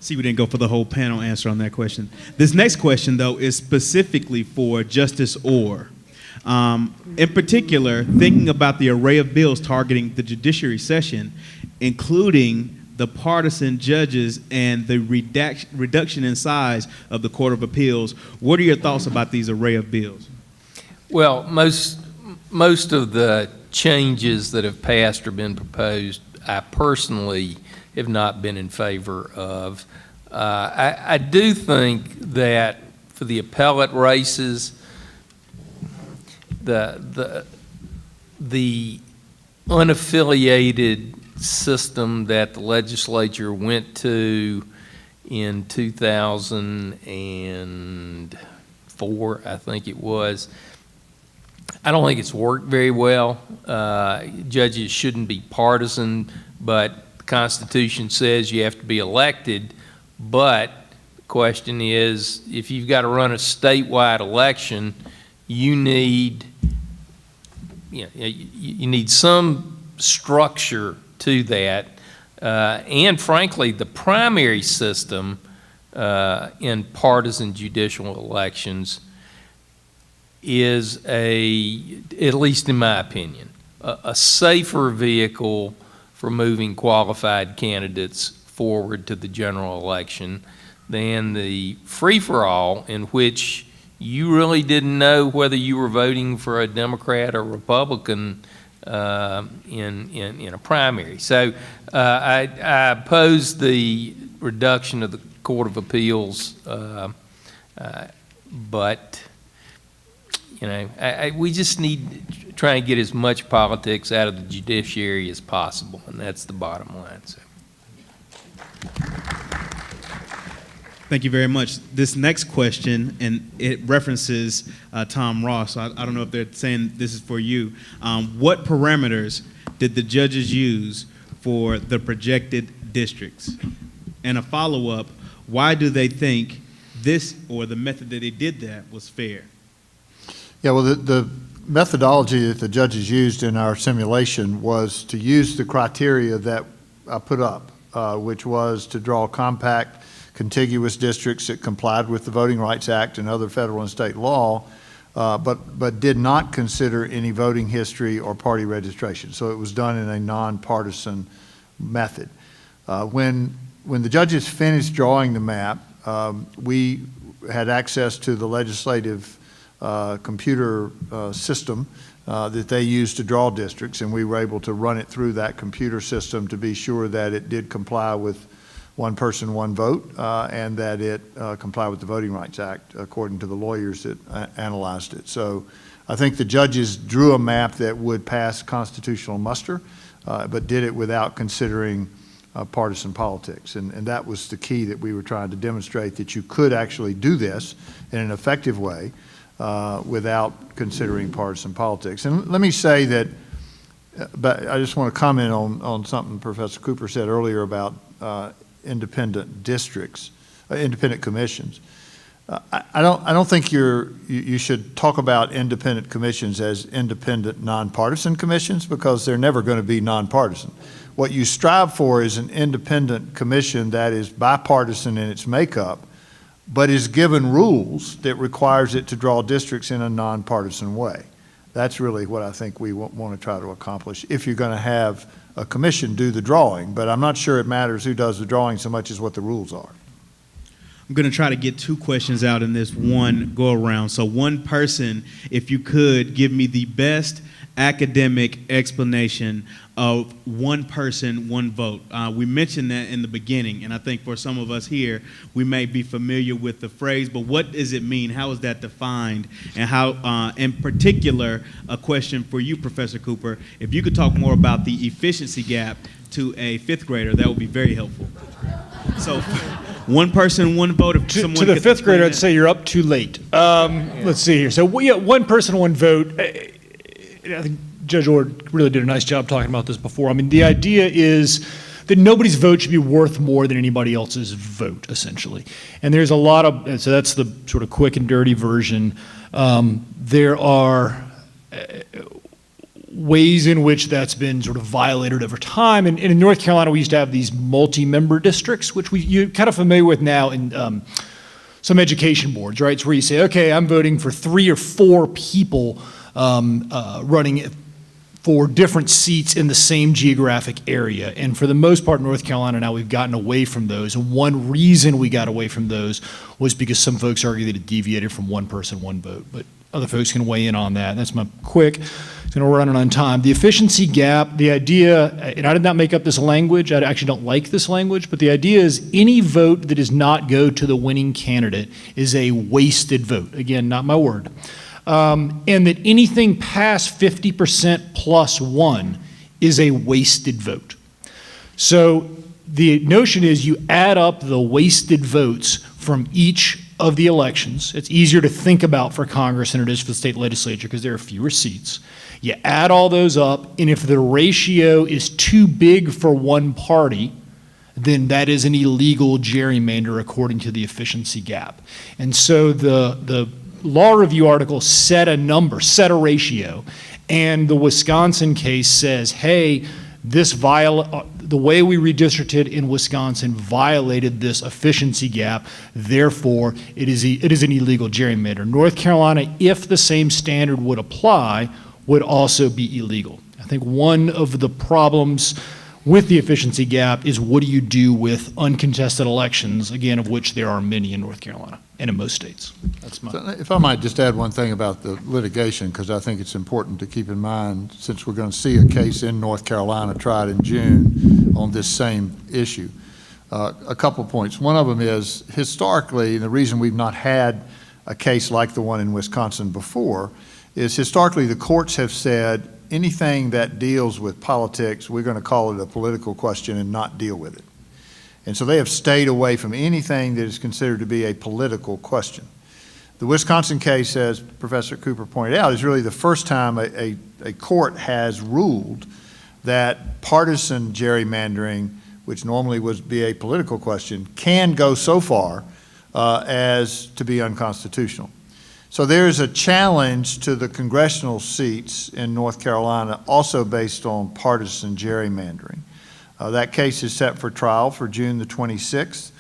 See, we didn't go for the whole panel answer on that question. This next question, though, is specifically for Justice Orr. In particular, thinking about the array of bills targeting the judiciary session, including the partisan judges and the reduction in size of the Court of Appeals, what are your thoughts about these array of bills? Well, most of the changes that have passed or been proposed, I personally have not been in favor of. I do think that for the appellate races, the unaffiliated system that the legislature went to in 2004, I think it was, I don't think it's worked very well. Judges shouldn't be partisan, but the Constitution says you have to be elected. But the question is, if you've got to run a statewide election, you need, you need some structure to that. And frankly, the primary system in partisan judicial elections is at least in my opinion, a safer vehicle for moving qualified candidates forward to the general election than the free-for-all in which you really didn't know whether you were voting for a Democrat or Republican in a primary. So I oppose the reduction of the Court of Appeals, but we just need to try and get as much politics out of the judiciary as possible, and that's the bottom line. So. Thank you very much. This next question, and it references Tom Ross. I don't know if they're saying this is for you. What parameters did the judges use for the projected districts? And a follow-up, why do they think this or the method that they did that was fair? Yeah, well, the methodology that the judges used in our simulation was to use the criteria that I put up, which was to draw compact, contiguous districts that complied with the Voting Rights Act and other federal and state law, but did not consider any voting history or party registration. So it was done in a nonpartisan method. When the judges finished drawing the map, we had access to the legislative computer system that they used to draw districts, and we were able to run it through that computer system to be sure that it did comply with one person, one vote, and that it complied with the Voting Rights Act according to the lawyers that analyzed it. So I think the judges drew a map that would pass constitutional muster, but did it without considering partisan politics. And that was the key that we were trying to demonstrate, that you could actually do this in an effective way without considering partisan politics. And let me say that, but I just want to comment on something Professor Cooper said earlier about independent districts, independent commissions. I don't think you should talk about independent commissions as independent nonpartisan commissions, because they're never going to be nonpartisan. What you strive for is an independent commission that is bipartisan in its makeup, but is given rules that requires it to draw districts in a nonpartisan way. That's really what I think we want to try to accomplish if you're going to have a commission do the drawing. But I'm not sure it matters who does the drawing so much as what the rules are. I'm going to try to get 2 questions out in this one go around. So one person, if you could give me the best academic explanation of one person, one vote. We mentioned that in the beginning, and I think for some of us here, we may be familiar with the phrase, but what does it mean? How is that defined? And how, in particular, a question for you, Professor Cooper, if you could talk more about the efficiency gap to a 5th grader, that would be very helpful. So, one person, one vote. If To someone the could 5th grader, explain I'd say you're up too late. Let's see here. So, yeah, one person, one vote. I think Judge Ord really did a nice job talking about this before. I mean, the idea is that nobody's vote should be worth more than anybody else's vote, essentially. And there's a lot of, so that's the sort of quick and dirty version. There are ways in which that's been sort of violated over time. And in North Carolina, we used to have these multi-member districts, which you're kind of familiar with now in some education boards, right? It's where you say, okay, I'm voting for 3 or 4 people running for different seats in the same geographic area. And for the most part, North Carolina now, we've gotten away from those. And one reason we got away from those was because some folks argue that it deviated from one person, one vote. But other folks can weigh in on that. That's my quick. It's going to run on time. The efficiency gap, the idea, and I did not make up this language. I actually don't like this language, but the idea is any vote that does not go to the winning candidate is a wasted vote. Again, not my word. And that anything past 50% plus 1 is a wasted vote. So the notion is you add up the wasted votes from each of the elections. It's easier to think about for Congress than it is for the state legislature because there are fewer seats. You add all those up, and if the ratio is too big for one party, then that is an illegal gerrymander according to the efficiency gap. And so the law review article set a number, set a ratio, and the Wisconsin case says, hey, the way we redistricted in Wisconsin violated this efficiency gap, therefore it is an illegal gerrymander. North Carolina, if the same standard would apply, would also be illegal. I think one of the problems with the efficiency gap is what do you do with uncontested elections, again, of which there are many in North Carolina and in most states. That's my. If I might just add one thing about the litigation, because I think it's important to keep in mind, since we're going to see a case in North Carolina tried in June on this same issue. A couple of points. One of them is, historically, the reason we've not had a case like the one in Wisconsin before is historically the courts have said anything that deals with politics, we're going to call it a political question and not deal with it. And so they have stayed away from anything that is considered to be a political question. The Wisconsin case, as Professor Cooper pointed out, is really the first time a court has ruled that partisan gerrymandering, which normally would be a political question, can go so far as to be unconstitutional. So there's a challenge to the congressional seats in North Carolina also based on partisan gerrymandering. That case is set for trial for June the 26th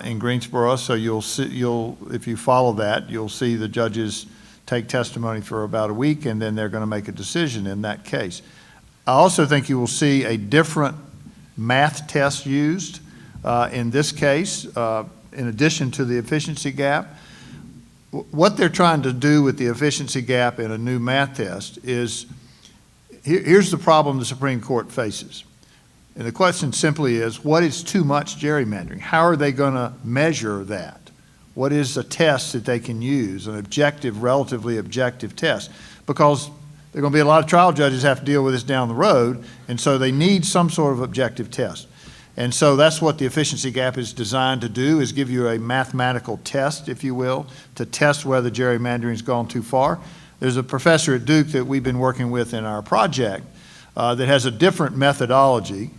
in Greensboro, so if you follow that, you'll see the judges take testimony for about a week, and then they're going to make a decision in that case. I also think you will see a different math test used in this case, in addition to the efficiency gap. What they're trying to do with the efficiency gap in a new math test is, here's the problem the Supreme Court faces. And the question simply is, what is too much gerrymandering? How are they going to measure that? What is a test that they can use, an objective, relatively objective test? Because there are going to be a lot of trial judges have to deal with this down the road, and so they need some sort of objective test. And so that's what the efficiency gap is designed to do, is give you a mathematical test, if you will, to test whether gerrymandering has gone too far. There's a professor at Duke that we've been working with in our project that has a different methodology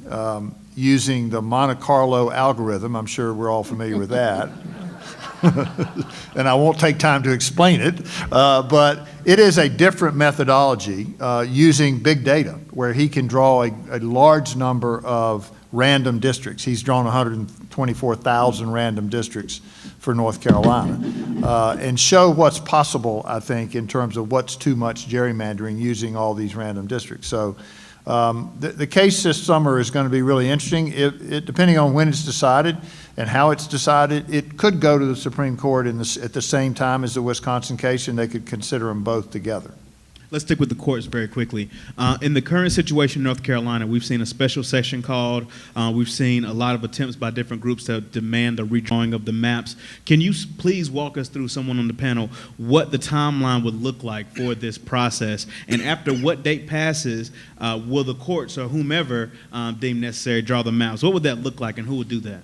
using the Monte Carlo algorithm. I'm sure we're all familiar with that. And I won't take time to explain it, but it is a different methodology using big data, where he can draw a large number of random districts. He's drawn 124,000 random districts for North Carolina, and show what's possible, I think, in terms of what's too much gerrymandering using all these random districts. So the case this summer is going to be really interesting. Depending on when it's decided and how it's decided, it could go to the Supreme Court at the same time as the Wisconsin case, and they could consider them both together. Let's stick with the courts very quickly. In the current situation in North Carolina, we've seen a special session called. We've seen a lot of attempts by different groups to demand a redrawing of the maps. Can you please walk us through, someone on the panel, what the timeline would look like for this process? And after what date passes, will the courts or whomever deem necessary draw the maps? What would that look like, and who would do that?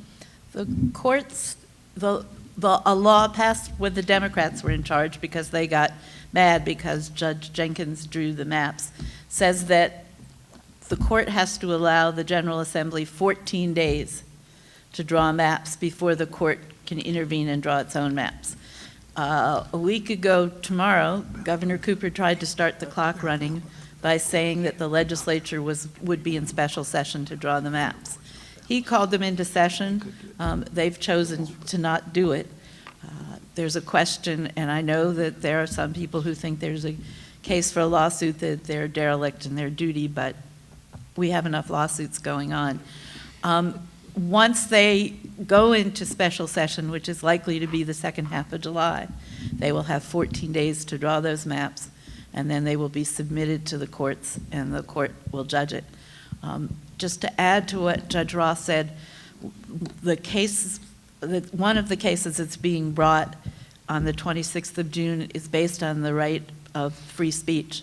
The courts, a law passed when the Democrats were in charge because they got mad because Judge Jenkins drew the maps, says that the court has to allow the General Assembly 14 days to draw maps before the court can intervene and draw its own maps. A week ago tomorrow, Governor Cooper tried to start the clock running by saying that the legislature would be in special session to draw the maps. He called them into session. They've chosen to not do it. There's a question, and I know that there are some people who think there's a case for a lawsuit that they're derelict in their duty, but we have enough lawsuits going on. Once they go into special session, which is likely to be the second half of July, they will have 14 days to draw those maps, and then they will be submitted to the courts, and the court will judge it. Just to add to what Judge Ross said, one of the cases that's being brought on the 26th of June is based on the right of free speech,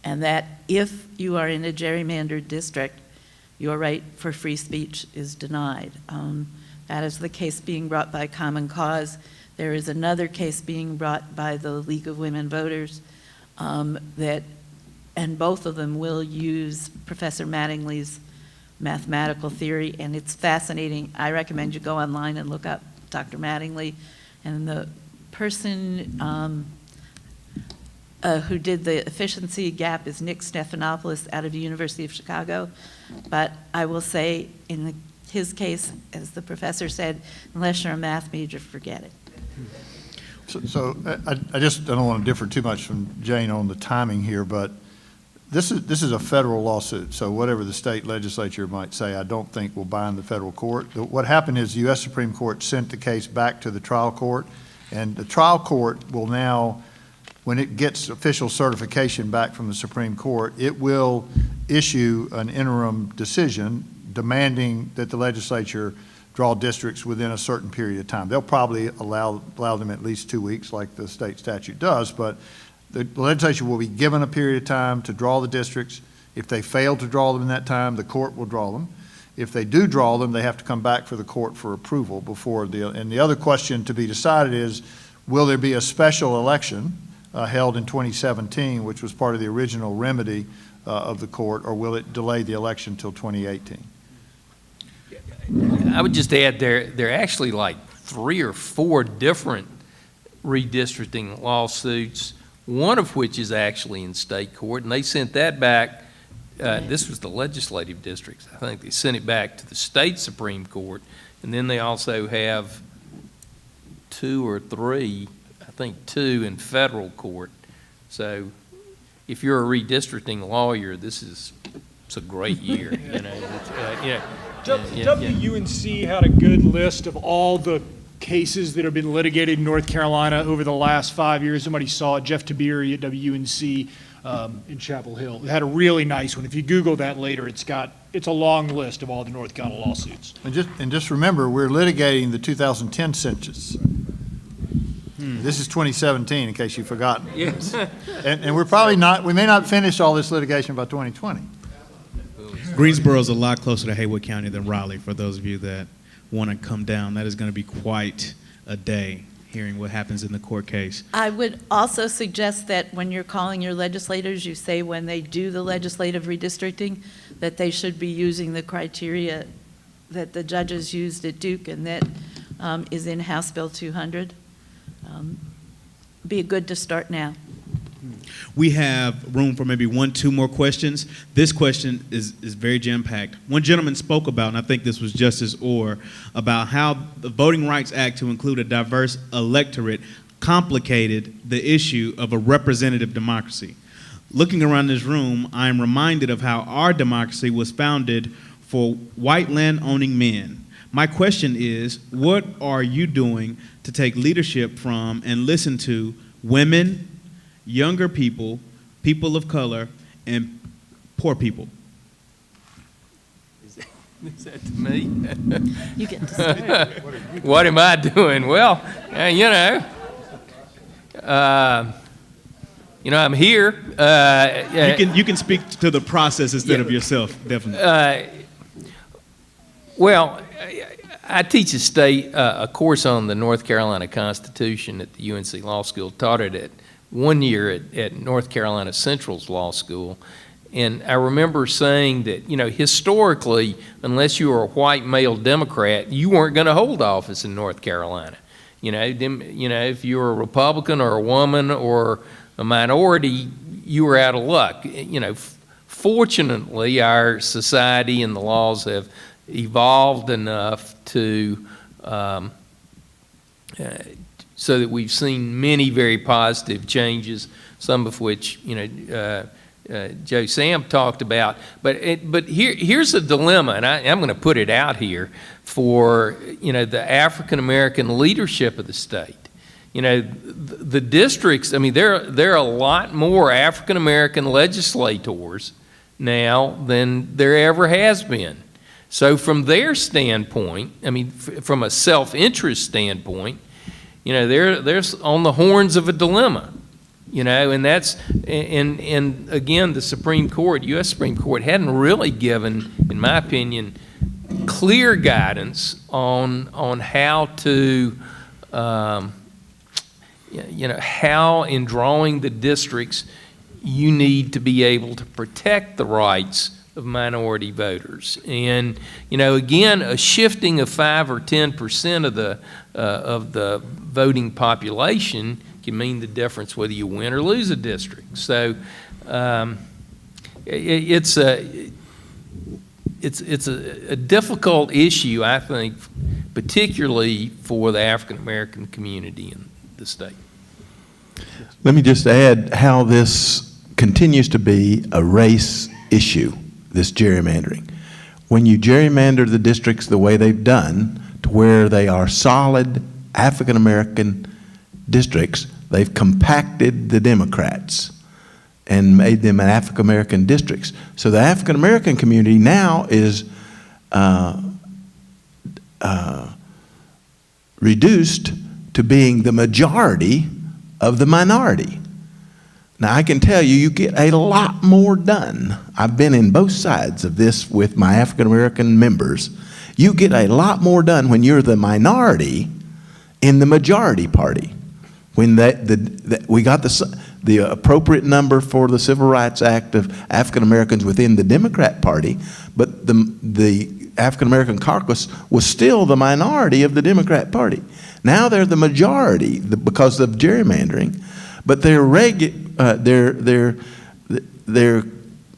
and that if you are in a gerrymandered district, your right for free speech is denied. That is the case being brought by Common Cause. There is another case being brought by the League of Women Voters and both of them will use Professor Mattingly's mathematical theory, and it's fascinating. I recommend you go online and look up Dr. Mattingly, and the person who did the efficiency gap is Nick Stephanopoulos out of the University of Chicago. But I will say, in his case, as the professor said, unless you're a math major, forget it. So I don't want to differ too much from Jane on the timing here, but this is a federal lawsuit, so whatever the state legislature might say, I don't think will bind the federal court. What happened is the U.S. Supreme Court sent the case back to the trial court, and the trial court will now, when it gets official certification back from the Supreme Court, it will issue an interim decision demanding that the legislature draw districts within a certain period of time. They'll probably allow them at least 2 weeks like the state statute does, but the legislature will be given a period of time to draw the districts. If they fail to draw them in that time, the court will draw them. If they do draw them, they have to come back for the court for approval before and the other question to be decided is, will there be a special election held in 2017, which was part of the original remedy of the court, or will it delay the election until 2018? I would just add there are actually like 3 or 4 different redistricting lawsuits, one of which is actually in state court, and they sent that back. This was the legislative districts. I think they sent it back to the state Supreme Court, and then they also have 2 or 3, I think 2 in federal court. So if you're a redistricting lawyer, it's a great year. You know, WUNC had a good list of all the cases that have been litigated in North Carolina over the last 5 years. Somebody saw it, Jeff Tiberi at WUNC in Chapel Hill. It had a really nice one. If you Google that later, it's a long list of all the North Carolina lawsuits. And just remember, we're litigating the 2010 census. This is 2017, in case you've forgotten. Yes. And we're probably not, we may not finish all this litigation by 2020. Greensboro is a lot closer to Haywood County than Raleigh, for those of you that want to come down. That is going to be quite a day, hearing what happens in the court case. I would also suggest that when you're calling your legislators, you say when they do the legislative redistricting, that they should be using the criteria that the judges used at Duke, and that is in House Bill 200. Be good to start now. We have room for maybe 1-2 more questions. This question is very jam-packed. One gentleman spoke about, and I think this was Justice Orr, about how the Voting Rights Act to include a diverse electorate complicated the issue of a representative democracy. Looking around this room, I am reminded of how our democracy was founded for white land-owning men. My question is, what are you doing to take leadership from and listen to women, younger people, people of color, and poor people? Is that to me? You get to start. What am I doing? Well, I'm here. You can speak to the process instead of yourself, definitely. Well, I teach a course on the North Carolina Constitution at the UNC Law School. Taught it at 1 year at North Carolina Central's law school. And I remember saying that, historically, unless you were a white male Democrat, you weren't going to hold office in North Carolina. If you were a Republican or a woman or a minority, you were out of luck. Fortunately, our society and the laws have evolved enough to so that we've seen many very positive changes, some of which Joe Sam talked about. But here's a dilemma, and I'm going to put it out here for the African American leadership of the state. The districts. I mean, there are a lot more African American legislators now than there ever has been. So from their standpoint, I mean, from a self-interest standpoint, they're on the horns of a dilemma, and that's, and again, the Supreme Court, U.S. Supreme Court, hadn't really given, in my opinion, clear guidance on how to, how in drawing the districts, you need to be able to protect the rights of minority voters. And again, a shifting of 5 or 10% of the voting population can mean the difference whether you win or lose a district. So it's a difficult issue, I think, particularly for the African American community in the state. Let me just add how this continues to be a race issue, this gerrymandering. When you gerrymander the districts the way they've done, to where they are solid African American districts, they've compacted the Democrats and made them African American districts. So the African American community now is reduced to being the majority of the minority. Now, I can tell you, you get a lot more done. I've been in both sides of this with my African American members. You get a lot more done when you're the minority in the majority party. When we got the appropriate number for the Civil Rights Act of African Americans within the Democrat Party, but the African American caucus was still the minority of the Democrat Party. Now they're the majority because of gerrymandering, but they're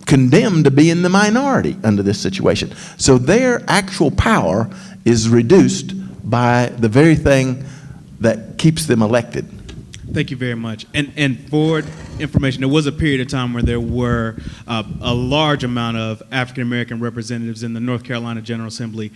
condemned to be in the minority under this situation. So their actual power is reduced by the very thing that keeps them elected. Thank you very much. And for information, there was a period of time where there were a large amount of African American representatives in the North Carolina General Assembly.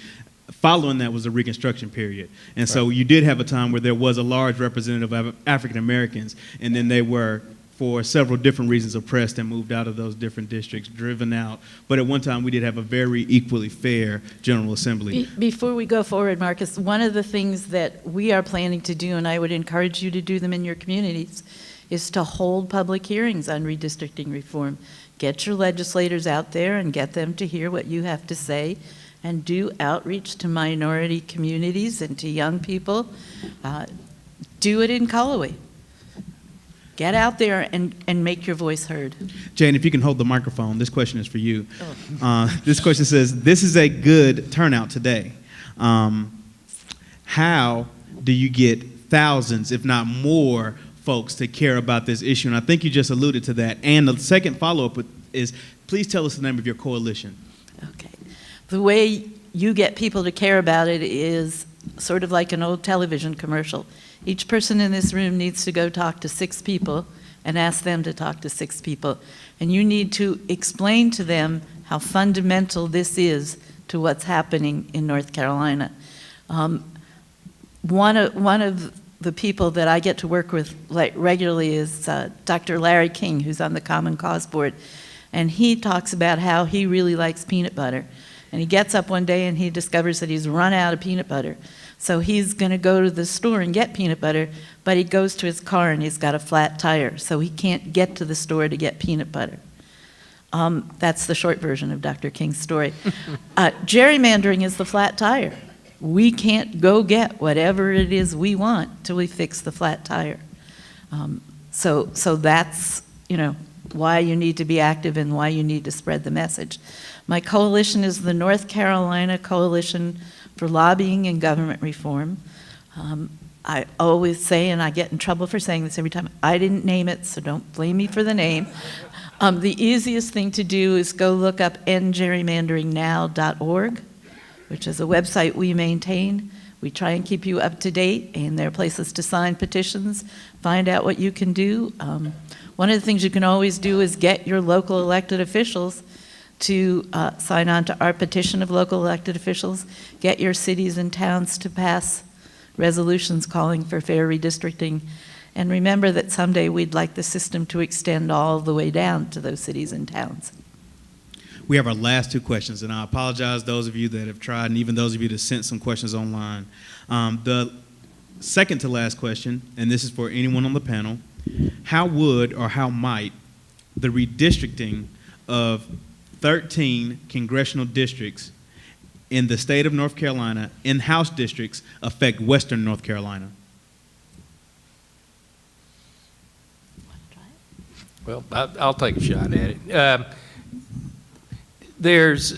Following that was the Reconstruction period. And so you did have a time where there was a large representative of African Americans, and then they were, for several different reasons, oppressed and moved out of those different districts, driven out. But at one time, we did have a very equally fair General Assembly. Before we go forward, Marcus, one of the things that we are planning to do, and I would encourage you to do them in your communities, is to hold public hearings on redistricting reform. Get your legislators out there and get them to hear what you have to say, and do outreach to minority communities and to young people. Do it in Cullowhee. Get out there and make your voice heard. Jane, if you can hold the microphone, this question is for you. This question says, this is a good turnout today. how do you get thousands, if not more, folks to care about this issue? And I think you just alluded to that. And the second follow-up is, please tell us the name of your coalition. Okay. The way you get people to care about it is sort of like an old television commercial. Each person in this room needs to go talk to 6 people and ask them to talk to 6 people. And you need to explain to them how fundamental this is to what's happening in North Carolina. One of the people that I get to work with regularly is Dr. Larry King, who's on the Common Cause Board. And he talks about how he really likes peanut butter. And he gets up one day and he discovers that he's run out of peanut butter. So he's going to go to the store and get peanut butter, but he goes to his car and he's got a flat tire, so he can't get to the store to get peanut butter. That's the short version of Dr. King's story. Gerrymandering is the flat tire. We can't go get whatever it is we want till we fix the flat tire. So that's, why you need to be active and why you need to spread the message. My coalition is the North Carolina Coalition for Lobbying and Government Reform. I always say, and I get in trouble for saying this every time, I didn't name it, so don't blame me for the name. The easiest thing to do is go look up endgerrymanderingnow.org, which is a website we maintain. We try and keep you up to date, and there are places to sign petitions, find out what you can do. One of the things you can always do is get your local elected officials to sign on to our petition of local elected officials, get your cities and towns to pass resolutions calling for fair redistricting, and remember that someday we'd like the system to extend all the way down to those cities and towns. We have our last 2 questions, and I apologize those of you that have tried, and even those of you that sent some questions online. The second to last question, and this is for anyone on the panel, how would or how might the redistricting of 13 congressional districts in the state of North Carolina, in House districts, affect Western North Carolina? Well, I'll take a shot at it. There's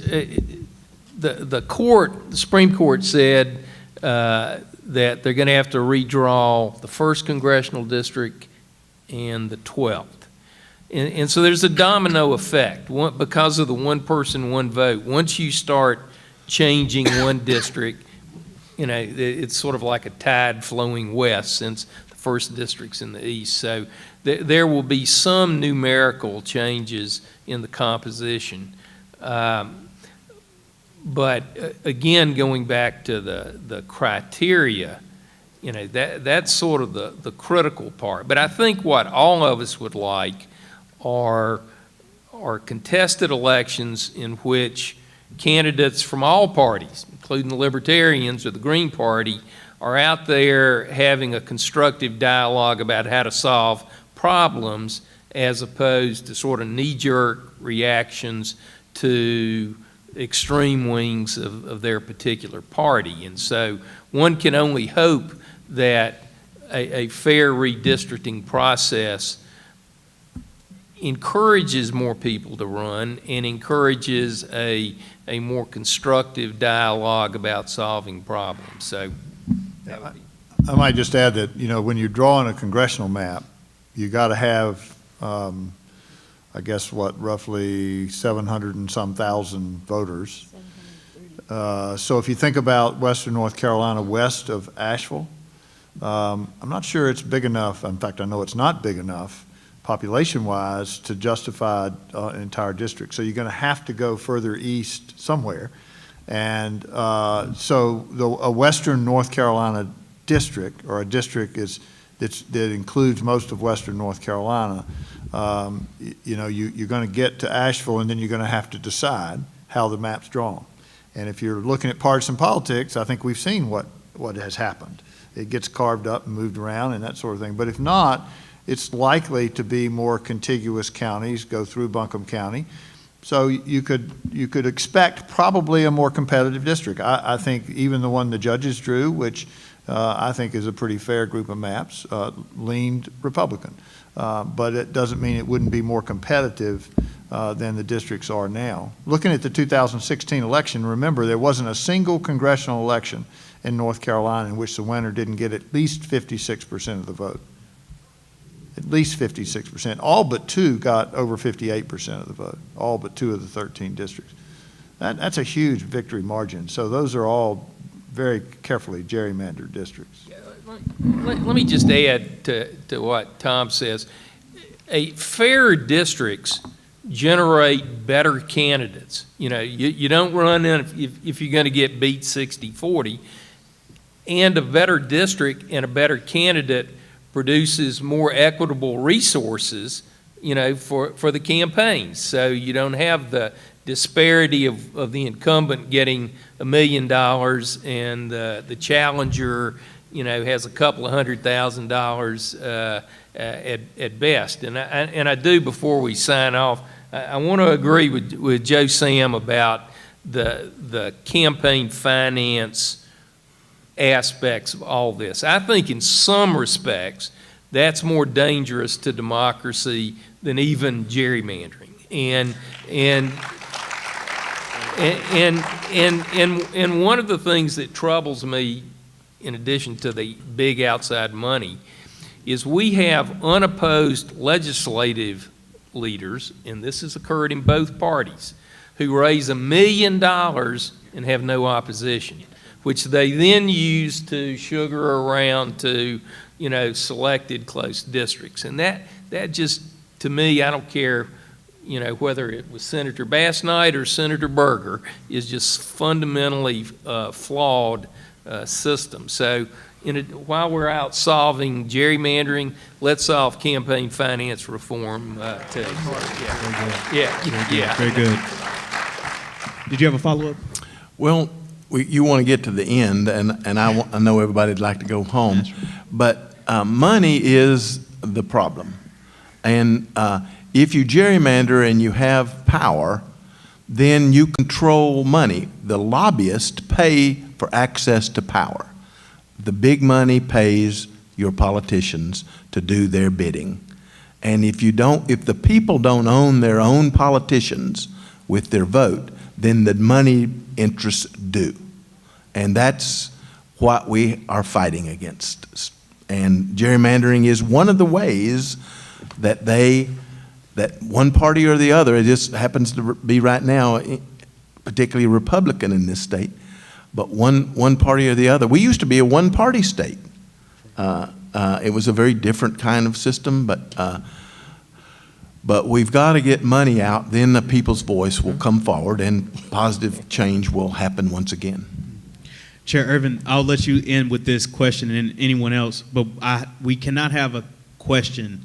the Supreme Court said that they're going to have to redraw the 1st congressional district and the 12th. And so there's a domino effect because of the one person, one vote. Once you start changing one district, it's sort of like a tide flowing west since the 1st district's in the east. So there will be some numerical changes in the composition. But again, going back to the criteria, that's sort of the critical part. But I think what all of us would like are contested elections in which candidates from all parties, including the Libertarians or the Green Party, are out there having a constructive dialogue about how to solve problems as opposed to sort of knee-jerk reactions to extreme wings of their particular party. And so one can only hope that a fair redistricting process encourages more people to run and encourages a more constructive dialogue about solving problems. So that would be. I might just add that, when you're drawing a congressional map, you got to have, I guess, roughly 700 and some thousand voters. So if you think about Western North Carolina west of Asheville, I'm not sure it's big enough. In fact, I know it's not big enough population-wise to justify an entire district. So you're going to have to go further east somewhere. And so a Western North Carolina district, or a district that includes most of Western North Carolina, you're going to get to Asheville, and then you're going to have to decide how the map's drawn. And if you're looking at partisan politics, I think we've seen what has happened. It gets carved up and moved around and that sort of thing. But if not, it's likely to be more contiguous counties, go through Buncombe County. So you could expect probably a more competitive district. I think even the one the judges drew, which I think is a pretty fair group of maps, leaned Republican. But it doesn't mean it wouldn't be more competitive than the districts are now. Looking at the 2016 election, remember there wasn't a single congressional election in North Carolina in which the winner didn't get at least 56% of the vote. At least 56%. All but 2 got over 58% of the vote, all but 2 of the 13 districts. That's a huge victory margin. So those are all very carefully gerrymandered districts. Let me just add to what Tom says. Fairer districts generate better candidates. You know, you don't run in if you're going to get beat 60-40, and a better district and a better candidate produces more equitable resources, you know, for the campaigns. So you don't have the disparity of the incumbent getting $1 million and the challenger, you know, has a couple of $100,000 at best. And I do, before we sign off, I want to agree with Joe Sam about the campaign finance aspects of all this. I think in some respects that's more dangerous to democracy than even gerrymandering. And one of the things that troubles me, in addition to the big outside money, is we have unopposed legislative leaders, and this has occurred in both parties, who raise $1 million and have no opposition, which they then use to sugar around to, you know, selected close districts. And that just, to me, I don't care, you know, whether it was Senator Bass Knight or Senator Berger, is just fundamentally flawed system. So while we're out solving gerrymandering, let's solve campaign finance reform too. Yeah. Very good. Did you have a follow-up? Well, you want to get to the end, and I know everybody'd like to go home, but money is the problem. And if you gerrymander and you have power, then you control money. The lobbyists pay for access to power. The big money pays your politicians to do their bidding. And if the people don't own their own politicians with their vote, then the money interests do. And that's what we are fighting against. And gerrymandering is one of the ways that one party or the other, it just happens to be right now, particularly Republican in this state, but one party or the other. We used to be a one-party state. It was a very different kind of system, but we've got to get money out, then the people's voice will come forward and positive change will happen once again. Chair Irvin, I'll let you end with this question and anyone else, but we cannot have a question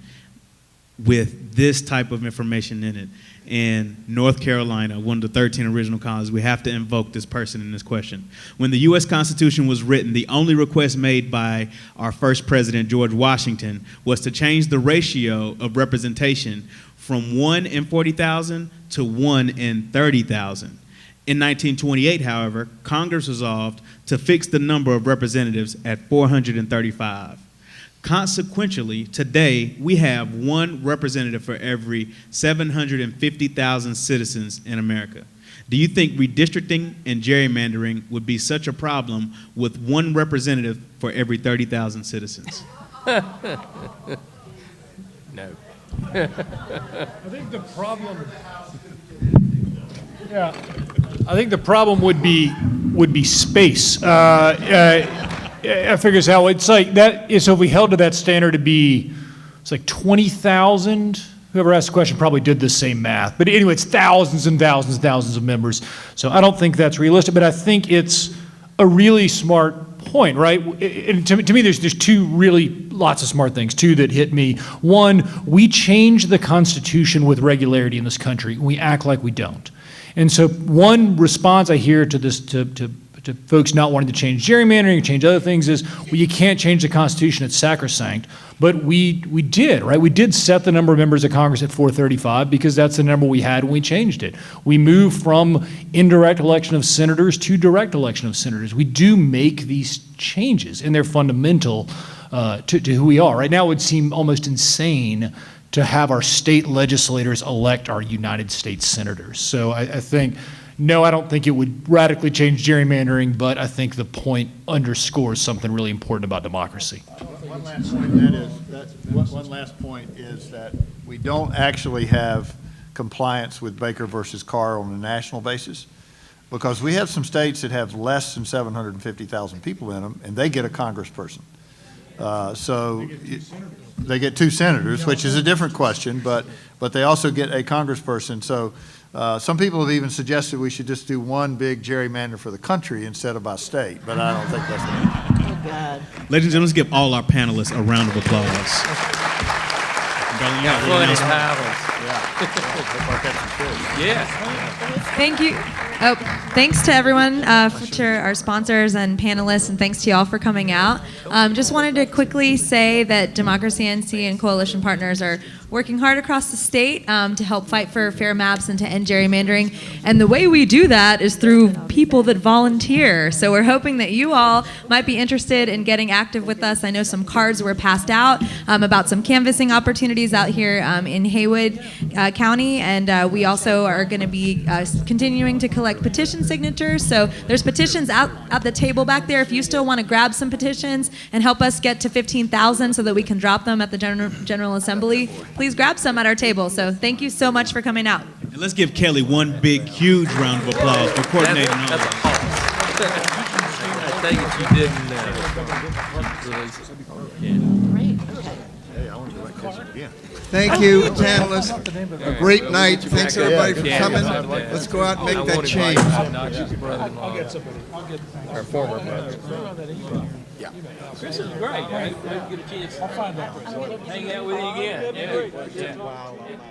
with this type of information in it. In North Carolina, one of the 13 original colonies, we have to invoke this person in this question. When the U.S. Constitution was written, the only request made by our first president, George Washington, was to change the ratio of representation from 1 in 40,000 to 1 in 30,000. In 1928, however, Congress resolved to fix the number of representatives at 435. Consequently, today, we have 1 representative for every 750,000 citizens in America. Do you think redistricting and gerrymandering would be such a problem with 1 representative for every 30,000 citizens? No. I think the problem. Yeah, I think the problem would be space. I figure this out. It's like that. So if we held to that standard to be, it's like 20,000. Whoever asked the question probably did the same math. But anyway, it's thousands and thousands and thousands of members. So I don't think that's realistic. But I think it's a really smart point, right? And to me, there's 2 really lots of smart things. 2 that hit me. 1, we change the Constitution with regularity in this country. We act like we don't. And so one response I hear to this, to folks not wanting to change gerrymandering or change other things is, well, you can't change the Constitution, it's sacrosanct. But we did, right? We did set the number of members of Congress at 435 because that's the number we had when we changed it. We moved from indirect election of senators to direct election of senators. We do make these changes, and they're fundamental to who we are. Right now it would seem almost insane to have our state legislators elect our United States senators. So I think, no, I don't think it would radically change gerrymandering, but I think the point underscores something really important about democracy. One last point is that we don't actually have compliance with Baker versus Carr on a national basis, because we have some states that have less than 750,000 people in them, and they get a congressperson. They get two senators, which is a different question, but they also get a congressperson. So some people have even suggested we should just do one big gerrymander for the country instead of by state, but I don't think that's the Oh, God. Ladies and gentlemen, let's give all our panelists a round of applause. Darling, you have a little announcement? Yes. Thank you. Oh, thanks to everyone, to our sponsors and panelists, and thanks to y'all for coming out. Just wanted to quickly say that Democracy NC and coalition partners are working hard across the state to help fight for fair maps and to end gerrymandering. And the way we do that is through people that volunteer. So we're hoping that you all might be interested in getting active with us. I know some cards were passed out about some canvassing opportunities out here in Haywood County, and we also are going to be continuing to collect petition signatures. So there's petitions out at the table back there. If you still want to grab some petitions and help us get to 15,000 so that we can drop them at the General Assembly, please grab some at our table. So thank you so much for coming out. And let's give Kelly one big, huge round of applause for coordinating all That's a this. pause. I take it you didn't release it. Thank you, panelists. A great night. Thanks, everybody, for coming. Let's go out and make that change. Our former brother. Yeah. Chris is great. Right? Get a chance. I'll find that. Hang out with you again. Yeah.